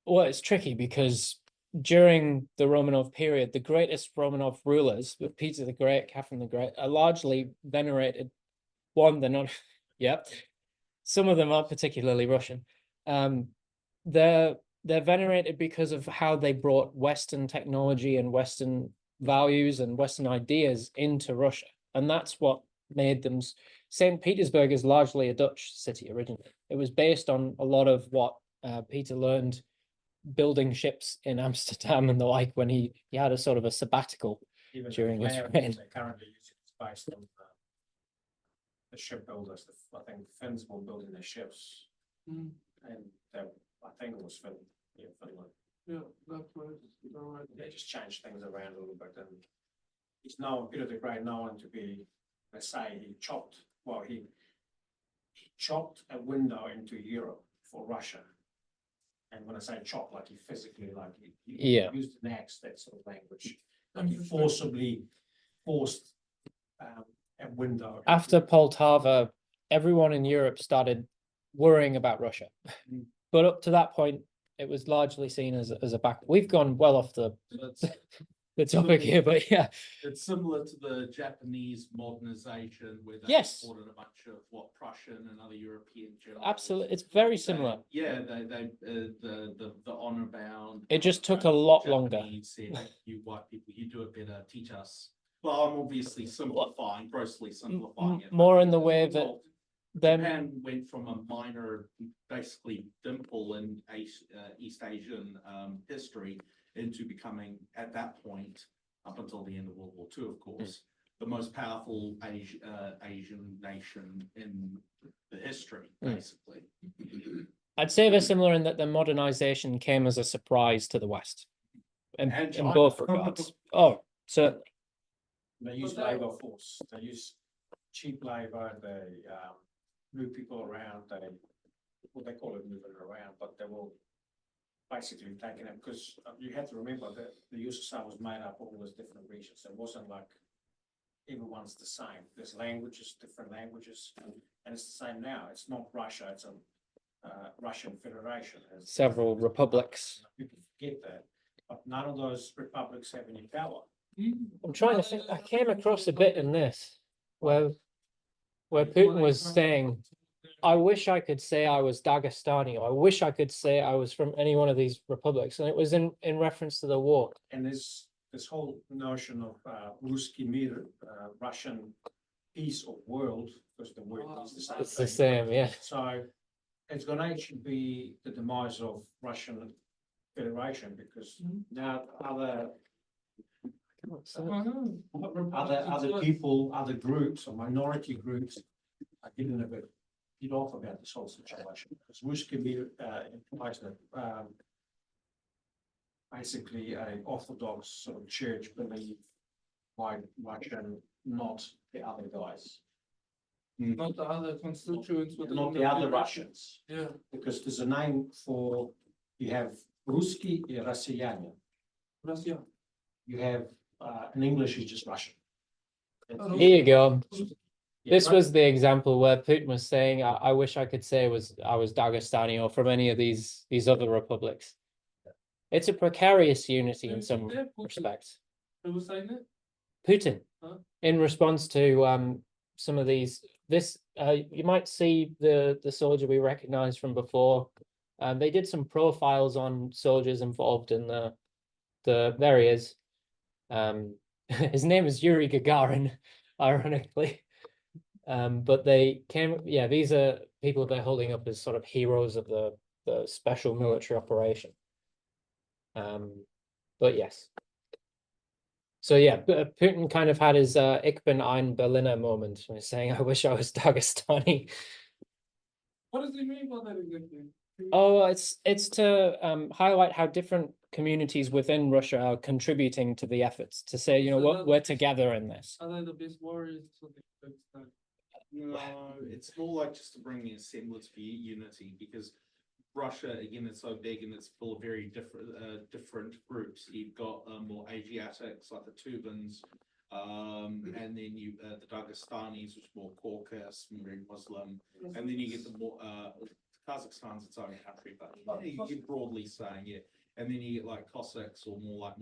well, it's tricky because during the Romanov period, the greatest Romanov rulers, with Peter the Great, Catherine the Great, are largely venerated. One, they're not, yep. Some of them aren't particularly Russian. They're venerated because of how they brought Western technology and Western values and Western ideas into Russia. And that's what made them. St. Petersburg is largely a Dutch city originally. It was based on a lot of what Peter learned building ships in Amsterdam and the like when he had a sort of a sabbatical Even during the his flair reign. they currently use is based on the shipbuilders. I think Finns were building their ships, Mm. and I think it was Finland. Yeah, that's right. Alright. They just changed things around a little bit, and he's now Peter the Great known to be, let's say, he chopped a window into Europe for Russia. And when I say chop, like he physically, like he Yeah. used an axe, that sort of language, like he forcibly forced a window. After Poltava, everyone in Europe started worrying about Russia. But up to that point, it was largely seen as a back. We've gone well off the topic here, but yeah. It's similar to the Japanese modernization where they Yes. imported a bunch of what Prussian and other European generals. Absolutely, it's very similar. Yeah, the honor bound. It just took a lot longer. Japanese said, you white people, you do it better, teach us. Well, I'm obviously simplifying, grossly simplifying it. More in the way that Well, them Japan went from a minor, basically dimple in East Asian history into becoming, at that point, up until the end of World War II, of course, the most powerful Asian nation in the history, basically. I'd say they're similar in that the modernization came as a surprise to the West. And In China. both regards. Oh, certainly. They use labor force, they use cheap labor, they move people around, they call it moving around, but they will basically take it, because you have to remember that the USSR was made up of all those different regions. It wasn't like everyone's the same. There's languages, different languages, and it's the same now. It's not Russia, it's a Russian Federation. Several republics. People forget that, but none of those republics have any power. I'm trying to think, I came across a bit in this where Putin was saying, I wish I could say I was Dagestani, or I wish I could say I was from any one of these republics. And it was in reference to the war. And this whole notion of Ruski Mir, Russian peace or world, because the word is the same. It's the same, yeah. So it's going to actually be the demise of Russian Federation, because now other people, other groups or minority groups are getting a bit off about this whole situation. Because Ruski Mir implies that basically an Orthodox sort of church believe white Russian, not the other guys. Not the other constituents. Not the other Russians. Yeah. Because there's a name for, you have Ruski and Россияне. Russia. You have, in English, it's just Russian. Here you go. Yeah, This was the example where Putin was saying, I wish I could say I was Dagestani or from any of these other republics. It's a precarious unity in some respects. Who was saying it? Putin, Huh? in response to some of these, you might see the soldier we recognized from before. They did some profiles on soldiers involved in the there he is. His name is Yuri Gagarin, ironically. But they came, yeah, these are people they're holding up as sort of heroes of the special military operation. But yes. So yeah, Putin kind of had his Ich bin ein Berliner moment, when he's saying, I wish I was Dagestani. What does he mean by that exactly? Oh, it's to highlight how different communities within Russia are contributing to the efforts, to say, you know, So what, we're together in this. Are they the best warriors or the best No, it's more like just to bring a semblance of unity, because Russia, again, it's so big and it's full of very different groups. You've got more Asiatics like the Tubans, and then you the Dagestanis, which are more Caucasus, very Muslim, and then you get the more Kazakhstan's its own country, but you're broadly saying, yeah. And then you get like Cossacks, or more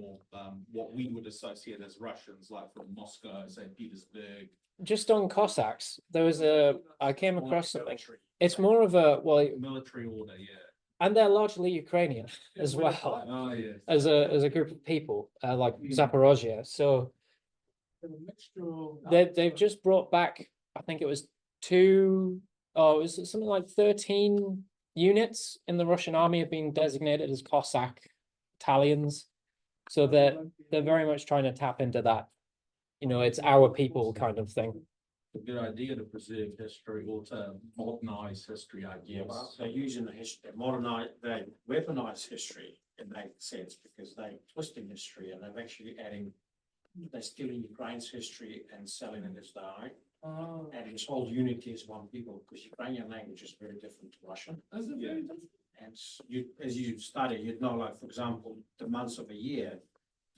what we would associate as Russians, like from Moscow, St. Petersburg. Just on Cossacks, there was I came across something. It's more of a, well, Military order, yeah. and they're largely Ukrainian as well, Oh, yeah. as a group of people, like Zaporozhye. So they've just brought back, I think it was it was something like 13 units in the Russian army have been designated as Cossack battalions. So they're very much trying to tap into that, you know, it's our people kind of thing. A good idea to preserve history or to modernize history, I guess. They're using they weaponize history in that sense, because they're twisting history and they're actually they're stealing Ukraine's history and selling it as their own. Oh. And this whole unity is one people, because Ukrainian language is very different to Russian. Is it very different? And as you study, you'd know, like, for example, the months of a year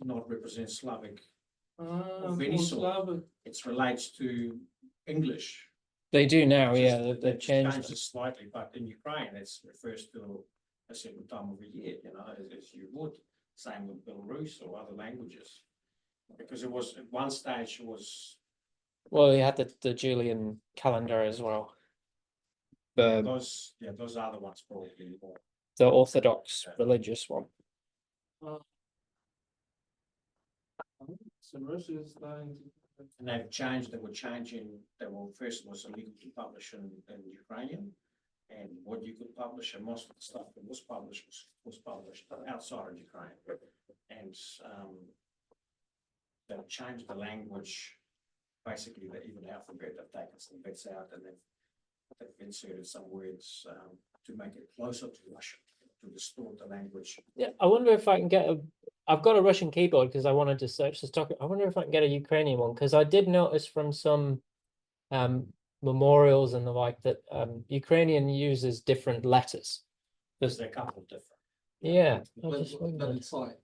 do not represent Slavic of any sort. It relates to English. They do now, yeah, Just- they've changed it slightly, but in Ukraine, it refers to a certain time of the year, you know, as you would. Same with Belarus or other languages. Because it was, at one stage, it was. Well, you had the Julian calendar as well. Those are the ones probably more. The Orthodox religious one. So Russia is starting to. And they've changed, first it was illegal to publish in Ukrainian. And what you could publish, and most of the stuff that was published outside of Ukraine. And they've changed the language, basically even the alphabet, they've taken some bits out, and they've inserted some words to make it closer to Russian, to distort the language. Yeah, I wonder if I can get I've got a Russian keyboard because I wanted to search this document. I wonder if I can get a Ukrainian one, because I did notice from some memorials and the like that Ukrainian uses different letters. There's a couple of different. Yeah. But it's like.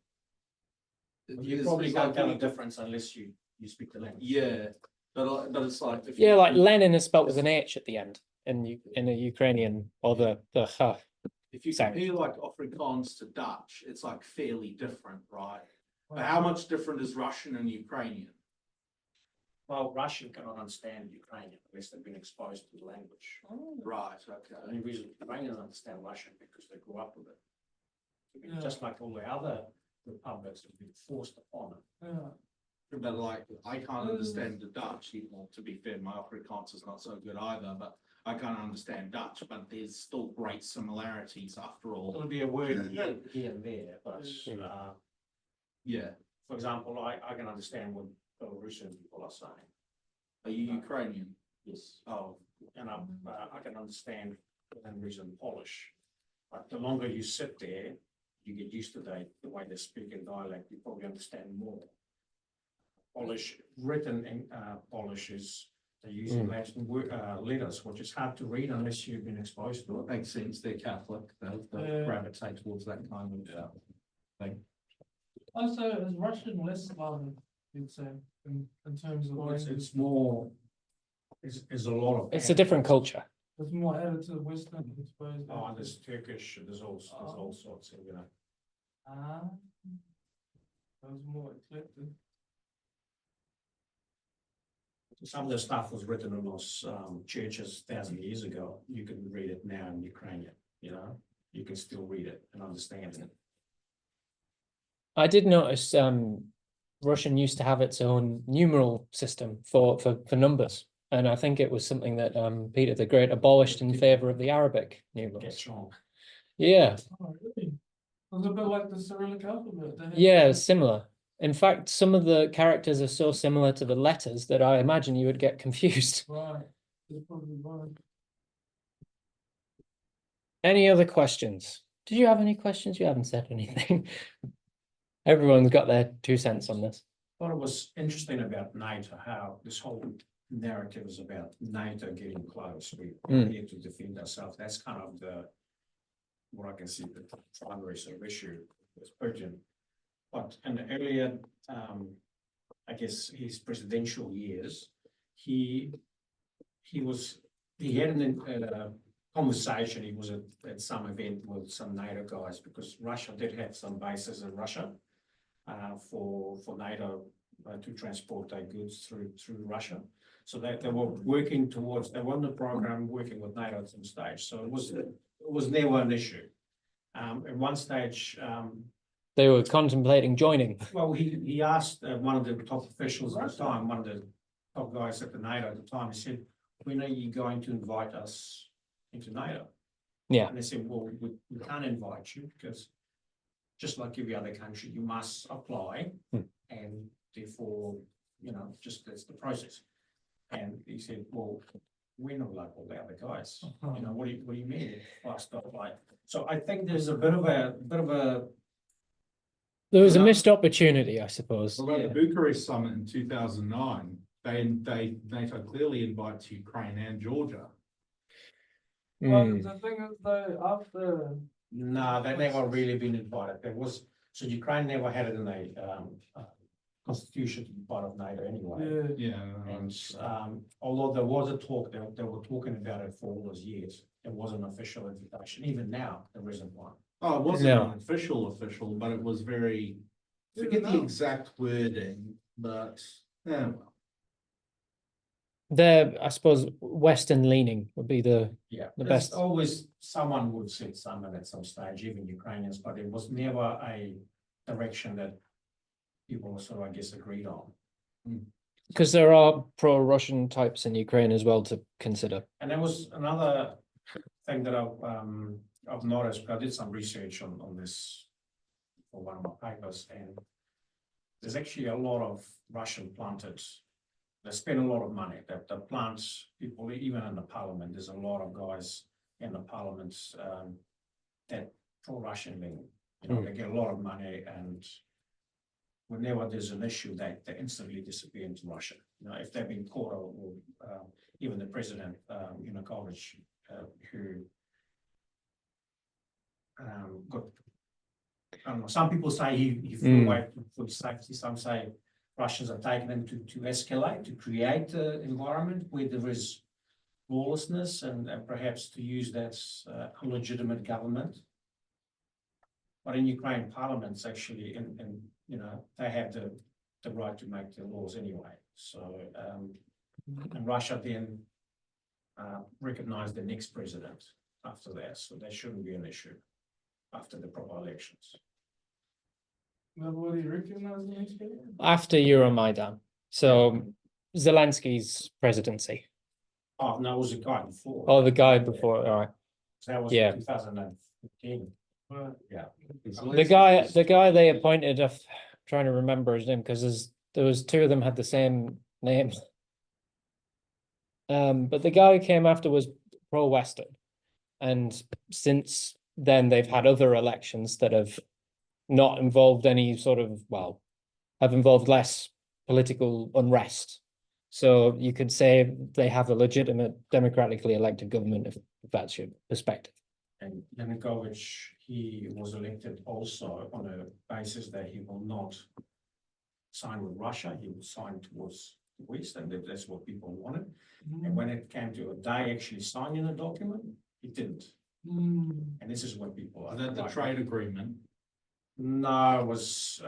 You probably can't tell the difference unless you speak the language. Yeah, but it's like. Yeah, like Lenin is spelled with an H at the end in a Ukrainian, or the H. If you compare like Afrikaans to Dutch, it's like fairly different, right? But how much different is Russian and Ukrainian? Well, Russian cannot understand Ukrainian unless they've been exposed to the language. Right, okay. The only reason Ukrainians understand Russian because they grew up with it. Just like all the other republics have been forced upon it. But like, I can't understand the Dutch, even though, to be fair, my Afrikaans is not so good either, but I can't understand Dutch, but there's still great similarities after all. There'll be a word here and there, but yeah. For example, I can understand what Belarusian people are saying. Are you Ukrainian? Yes. Oh, and I can understand within reason Polish. But the longer you sit there, you get used to the way they speak in dialect, you probably understand more. Polish, written in Polish is, they're using Latin letters, which is hard to read unless you've been exposed to it. Makes sense, they're Catholic, they'll gravitate towards that kind of thing. Also, is Russian less Slavic, you'd say, in terms of language? It's more, it's a lot of. It's a different culture. It's more added to the Western, I suppose. Oh, and there's Turkish, there's all sorts of, you know. That was more eclectic. Some of the stuff was written in those churches 1,000 years ago. You can read it now in Ukrainian, you know, you can still read it and understand it. I did notice Russian used to have its own numeral system for numbers. And I think it was something that Peter the Great abolished in favor of the Arabic numerals. Yeah. Oh, really? It was a bit like the Cyrillic alphabet. Yeah, similar. In fact, some of the characters are so similar to the letters that I imagine you would get confused. Right. That's probably right. Any other questions? Did you have any questions? You haven't said anything. Everyone's got their 2 cents on this. Thought it was interesting about NATO, how this whole narrative is about NATO getting close. We're here to defend ourselves. That's kind of what I can see the primary sort of issue with Putin. But in the earlier, I guess his presidential years, he had a conversation. He was at some event with some NATO guys because Russia did have some bases in Russia for NATO to transport their goods through Russia. So they were working towards, they were on the program working with NATO at some stage. So it was never an issue. At one stage, they were contemplating joining. Well, he asked one of the top officials at the time, one of the top guys at the NATO at the time, he said, when are you going to invite us into NATO? Yeah. And they said, well, we can't invite you because just like every other country, you must apply and therefore, just that's the process. And he said, well, we're not like all the other guys. What do you mean? Fast apply. So I think there's a bit of a There was a missed opportunity, I suppose. What about the Bucharest summit in 2009? NATO clearly invites Ukraine and Georgia. Well, the thing is though, after no, they never really been invited. So Ukraine never had it in a constitution to be part of NATO anyway. Yeah. And although there was a talk, they were talking about it for all those years. It wasn't an official invitation. Even now, there isn't one. Oh, it wasn't an official, but it was very, forget the exact wording, but yeah. They're, I suppose, Western leaning would be the best. Always someone would say someone at some stage, even Ukrainians, but it was never a direction that people sort of, I guess, agreed on. Because there are pro-Russian types in Ukraine as well to consider. And there was another thing that I've noticed, because I did some research on this for one of my papers, and there's actually a lot of Russian planted. They spend a lot of money. The plants, people, even in the parliament, there's a lot of guys in the parliament that pro-Russian leaning. They get a lot of money, and whenever there's an issue, they instantly disappear into Russia. If they've been caught, or even the president, Yanukovych, who got, I don't know, some people say he flew away for his safety. Some say Russians are taking him to escalate, to create an environment where there is lawlessness and perhaps to use that a legitimate government. But in Ukraine, parliament's actually, and they have the right to make the laws anyway. So, and Russia then recognized the next president after that, so that shouldn't be an issue after the proper elections. nobody recognized the next guy? After Euromaidan. So Zelensky's presidency. Oh, no, it was a guy before. Oh, the guy before, all right. So that was 2015. Yeah. The guy they appointed, I'm trying to remember his name because there was two of them had the same name. But the guy who came after was pro-Western. And since then they've had other elections that have not involved any sort of, well, have involved less political unrest. So you could say they have a legitimate democratically elected government, if that's your perspective. And Yanukovych, he was elected also on a basis that he will not sign with Russia. He will sign towards the West, and that's what people wanted. And when it came to a day actually signing a document, he didn't. And this is what people are. Is that the trade agreement? No, it was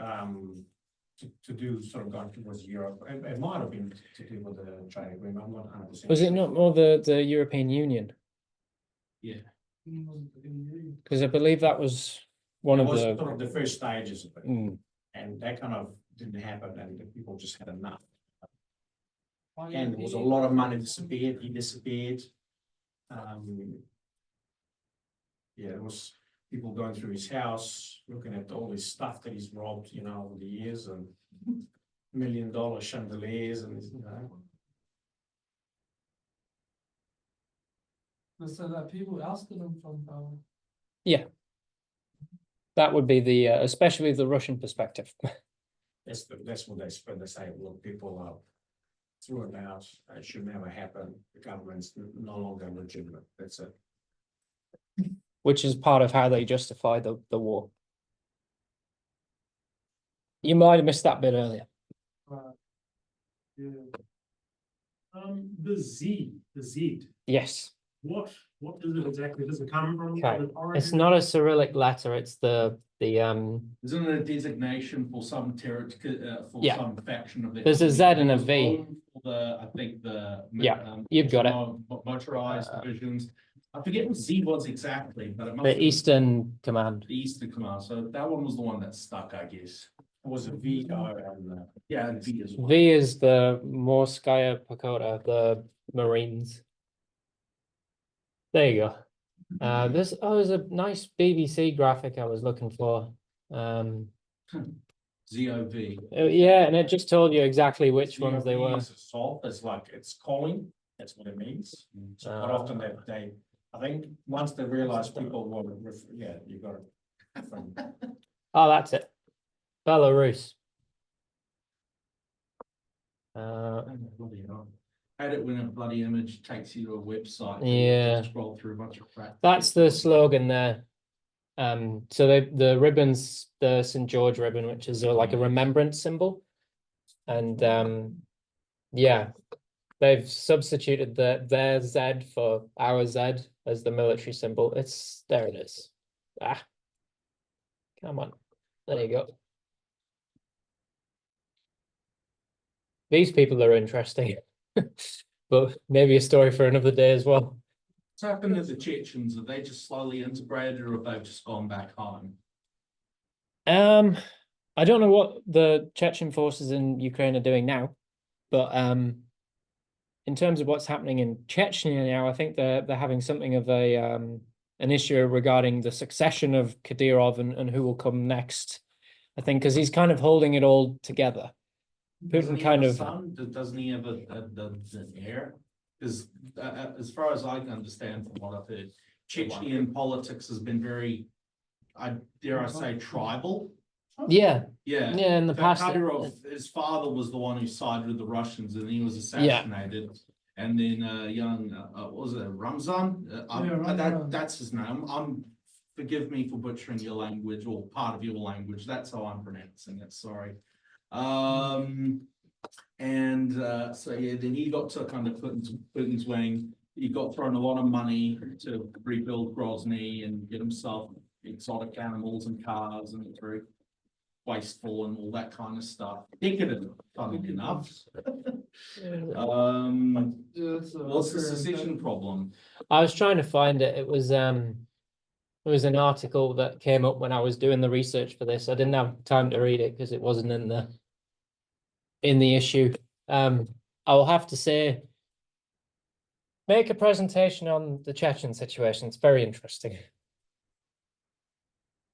to do sort of going towards Europe. It might have been to do with the trade agreement. I'm not 100%. Was it not more the European Union? Yeah. Because I believe that was one of the sort of the first stages of it. And that kind of didn't happen, and the people just had enough. And there was a lot of money disappeared. He disappeared. Yeah, there was people going through his house, looking at all his stuff that he's robbed, over the years, and $1 million chandeliers and, you know. So that people asking them from, Yeah. That would be the, especially the Russian perspective. That's what they say, well, people are threw it out, it should never happen, the government's no longer legitimate, that's it. Which is part of how they justify the war. You might have missed that bit earlier. Yeah. The Z. Yes. What is it exactly? Does it come from? Okay. the It's origin? not a Cyrillic letter, it's the Isn't it a designation for some territory, for Yeah. some faction of the? There's a Z and a V. For the, I think the. Yeah, you've got it. Motorized divisions. I forget what Z was exactly, but it must. The have been Eastern Command. The Eastern Command, so that one was the one that stuck, I guess. It was a veto and, Yeah, and V as well. V is the Morskaya Pagoda, the Marines. There you go. There's a nice BBC graphic I was looking for. ZOV. Yeah, and it just told you exactly which ones they were. It's a salt, it's like, it's calling, that's what it means. So quite often they, I think, once they realize people will, yeah, you got it. From- Oh, that's it. Belarus. Had it when a bloody image takes you to a website. and Yeah. you Scroll through a bunch of crap. That's the slogan there. So the ribbons, the St. George ribbon, which is like a remembrance symbol. And yeah, they've substituted their Z for our Z as the military symbol. There it is. Come on. There you go. These people are interesting, but maybe a story for another day as well. What's happened to the Chechens? Are they just slowly integrated or have they just gone back home? I don't know what the Chechen forces in Ukraine are doing now, but in terms of what's happening in Chechnya now, I think they're having something of a an issue regarding the succession of Kadyrov and who will come next. I think because he's kind of holding it all together. Doesn't Putin he kind have a of son? Doesn't he have an heir? Because as far as I can understand from what I've heard, Chechen politics has been very, dare I say, tribal. Yeah. Yeah. Yeah, in the past. Kadyrov, his father was the one who sided with the Russians and he was assassinated. And then young, what was it, Ramzan? That's his name. Forgive me for butchering your language or part of your language. That's how I'm pronouncing it, sorry. So yeah, then he got to kind of Putin's wing. He got thrown a lot of money to rebuild Grozny and get himself exotic animals and cars, and it's very wasteful and all that kind of stuff. Decadent, funnily enough. What's the secession problem? I was trying to find it. It was an article that came up when I was doing the research for this. I didn't have time to read it because it wasn't in the issue. I'll have to say, make a presentation on the Chechen situation. It's very interesting.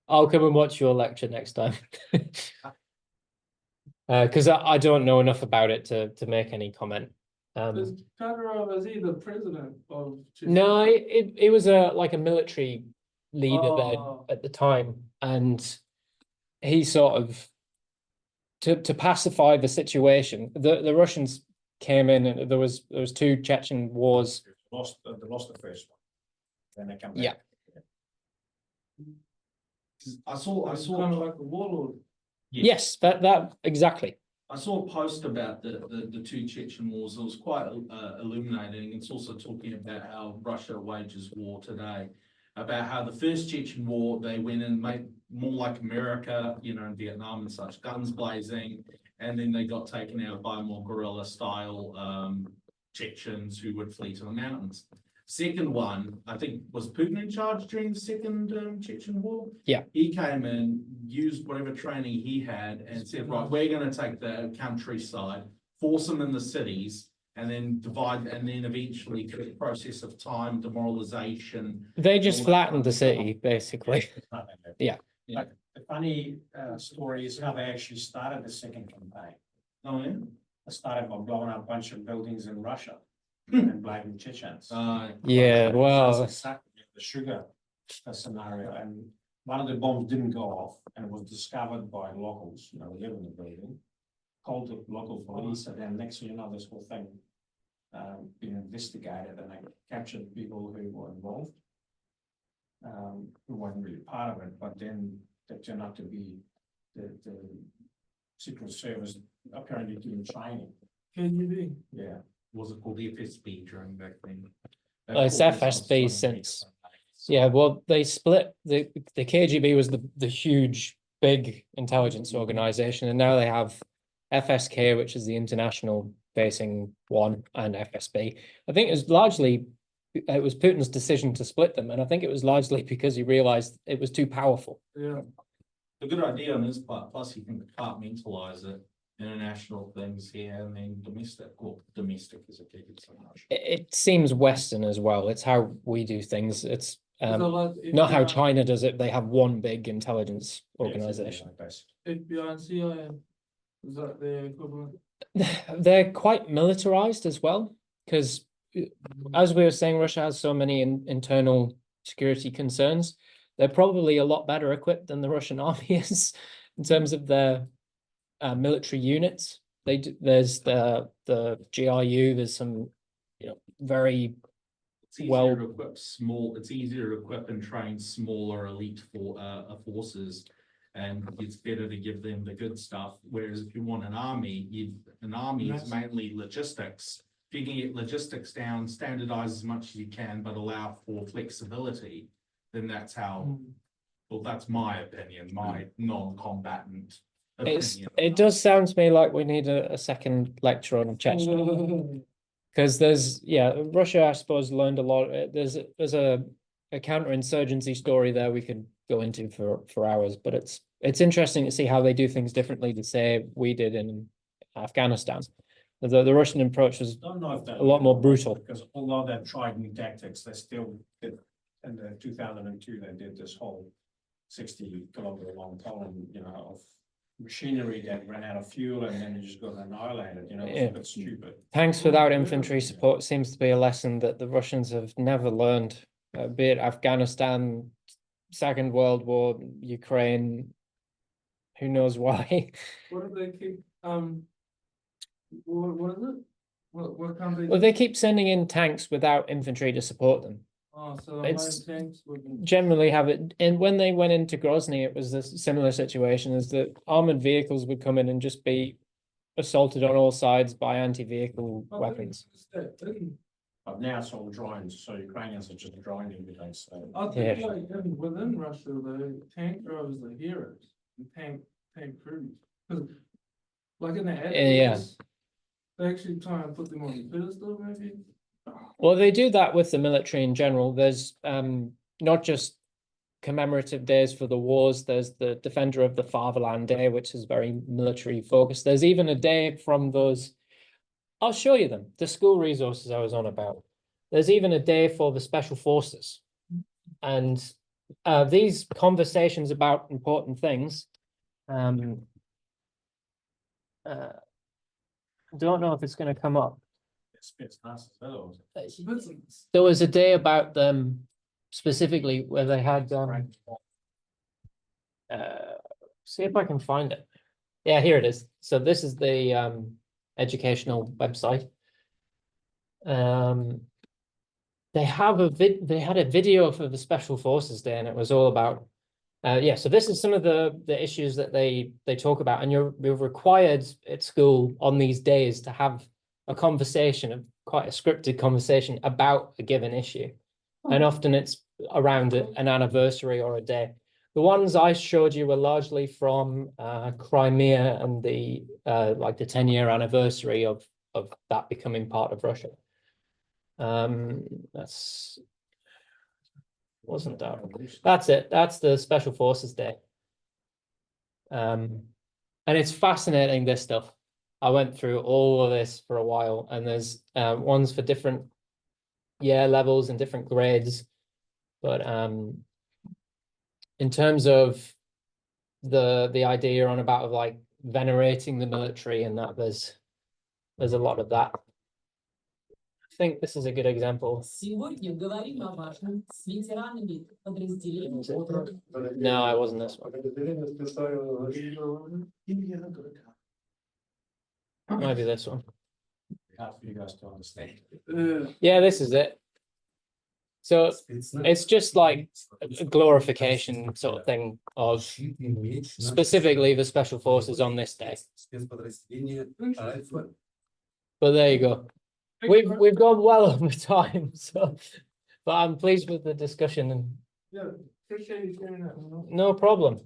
I'll come and watch your lecture next time. Because I don't know enough about it to make any comment. is Kadyrov, is he the president of? No, it was like a military leader there Oh. at the time, and he sort of to pacify the situation. The Russians came in, and there was two Chechen wars. They lost the first one. Then they come back. Yeah. I saw Kind of like a warlord. Yes, that exactly. I saw a post about the two Chechen wars. It was quite illuminating. It's also talking about how Russia wages war today, about how the first Chechen war, they went in, made more like America, you know, in Vietnam and such, guns blazing, and then they got taken out by more guerrilla style Chechens who would flee to the mountains. Second one, I think, was Putin in charge during the second Chechen war? Yeah. He came in, used whatever training he had and said, right, we're going to take the countryside, force them in the cities, and then divide, and then eventually through the process of time, demoralization. They just all that flattened kind the of stuff. city, basically. Yeah. Yeah. The funny story is how they actually started the second campaign. Oh, yeah? They started by blowing up a bunch of buildings in Russia and blaming Chechens. Yeah, well, That's exactly the sugar scenario, and one of the bombs didn't go off, and it was discovered by locals, you know, who live in the building. Called the local police, and then next thing you know, this whole thing being investigated, and they captured people who were involved. Who weren't really part of it, but then they turned out to be the Secret Service apparently doing training. KGB. Yeah. Was it called FSB during back then? it's FSB since. Yeah, well, they split the KGB was the huge big intelligence organization, and now they have FSK, which is the international facing one, and FSB. I think it was Putin's decision to split them, and I think it was largely because he realized it was too powerful. Yeah. A good idea on this part, plus you can compartmentalize it, international things here and then domestic, well, domestic is a key. It seems Western as well. It's how we do things. It's like not how FBI China does it. They have one big intelligence organization. FBI and CIA. Is that the equivalent? They're quite militarized as well, because as we were saying, Russia has so many internal security concerns. They're probably a lot better equipped than the Russian army is in terms of their military units. There's the GRU. There's some, very It's easier to equip it's easier to equip and train smaller elite forces, and it's better to give them the good stuff. Whereas if you want an army, is mainly logistics. If you can get logistics down, standardize as much as you can, but allow for flexibility, then that's how, well, that's my opinion, my non-combatant opinion. It does sound to me like we need a second lecture on Chechnya. Because Russia, I suppose, learned a lot. There's a counterinsurgency story there we could go into for hours, but it's interesting to see how they do things differently to say we did in Afghanistan. The Russian approach was a lot more brutal. Because although they've tried new tactics, they still did. In 2002, they did this whole 60-kilometer long column, of machinery that ran out of fuel, and then you just got annihilated. It's a bit stupid. Tanks without infantry support seems to be a lesson that the Russians have never learned, be it Afghanistan, Second World War, Ukraine, who knows why. What do they keep? What is it? What country? Well, they keep sending in tanks without infantry to support them. Oh, so It's tanks would generally have it, and when they went into Grozny, it was a similar situation, is that armored vehicles would come in and just be assaulted on all sides by anti-vehicle weapons. But now it's all drones, so Ukrainians are just droning every day. So I think like within Russia, the tank drivers are heroes, and tank crews. Like in the ad, they actually try and put them on the pedestal, maybe. Well, they do that with the military in general. There's not just commemorative days for the wars. There's the Defender of the Fatherland Day, which is very military focused. There's even a day from those. I'll show you them. The school resources I was on about. There's even a day for the special forces, and these conversations about important things. Don't know if it's going to come up. There was a day about them specifically where they had see if I can find it. Yeah, here it is. So this is the educational website. They had a video for the Special Forces Day, and it was all about so this is some of the issues that they talk about, and you're required at school on these days to have a conversation, quite a scripted conversation about a given issue. And often it's around an anniversary or a day. The ones I showed you were largely from Crimea and the 10-year anniversary of that becoming part of Russia. That's it. That's the Special Forces Day. And it's fascinating, this stuff. I went through all of this for a while, and there's ones for different year levels and different grades. But in terms of the idea on about of like venerating the military and that there's a lot of that. I think this is a good example. Сегодня говорим о важном с ветеранами подразделений. No, it wasn't this one. Maybe this one. Hard for you guys to understand. Yeah, this is it. So it's just like a glorification sort of thing of specifically the special forces on this day. But there you go. We've gone well over time, so but I'm pleased with the discussion and Yeah, appreciate you sharing that. no problem.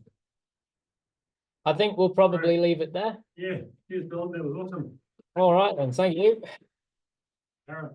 I think we'll probably leave it there. Yeah, cheers, Bill, that was awesome. All right then, thank you. Aaron.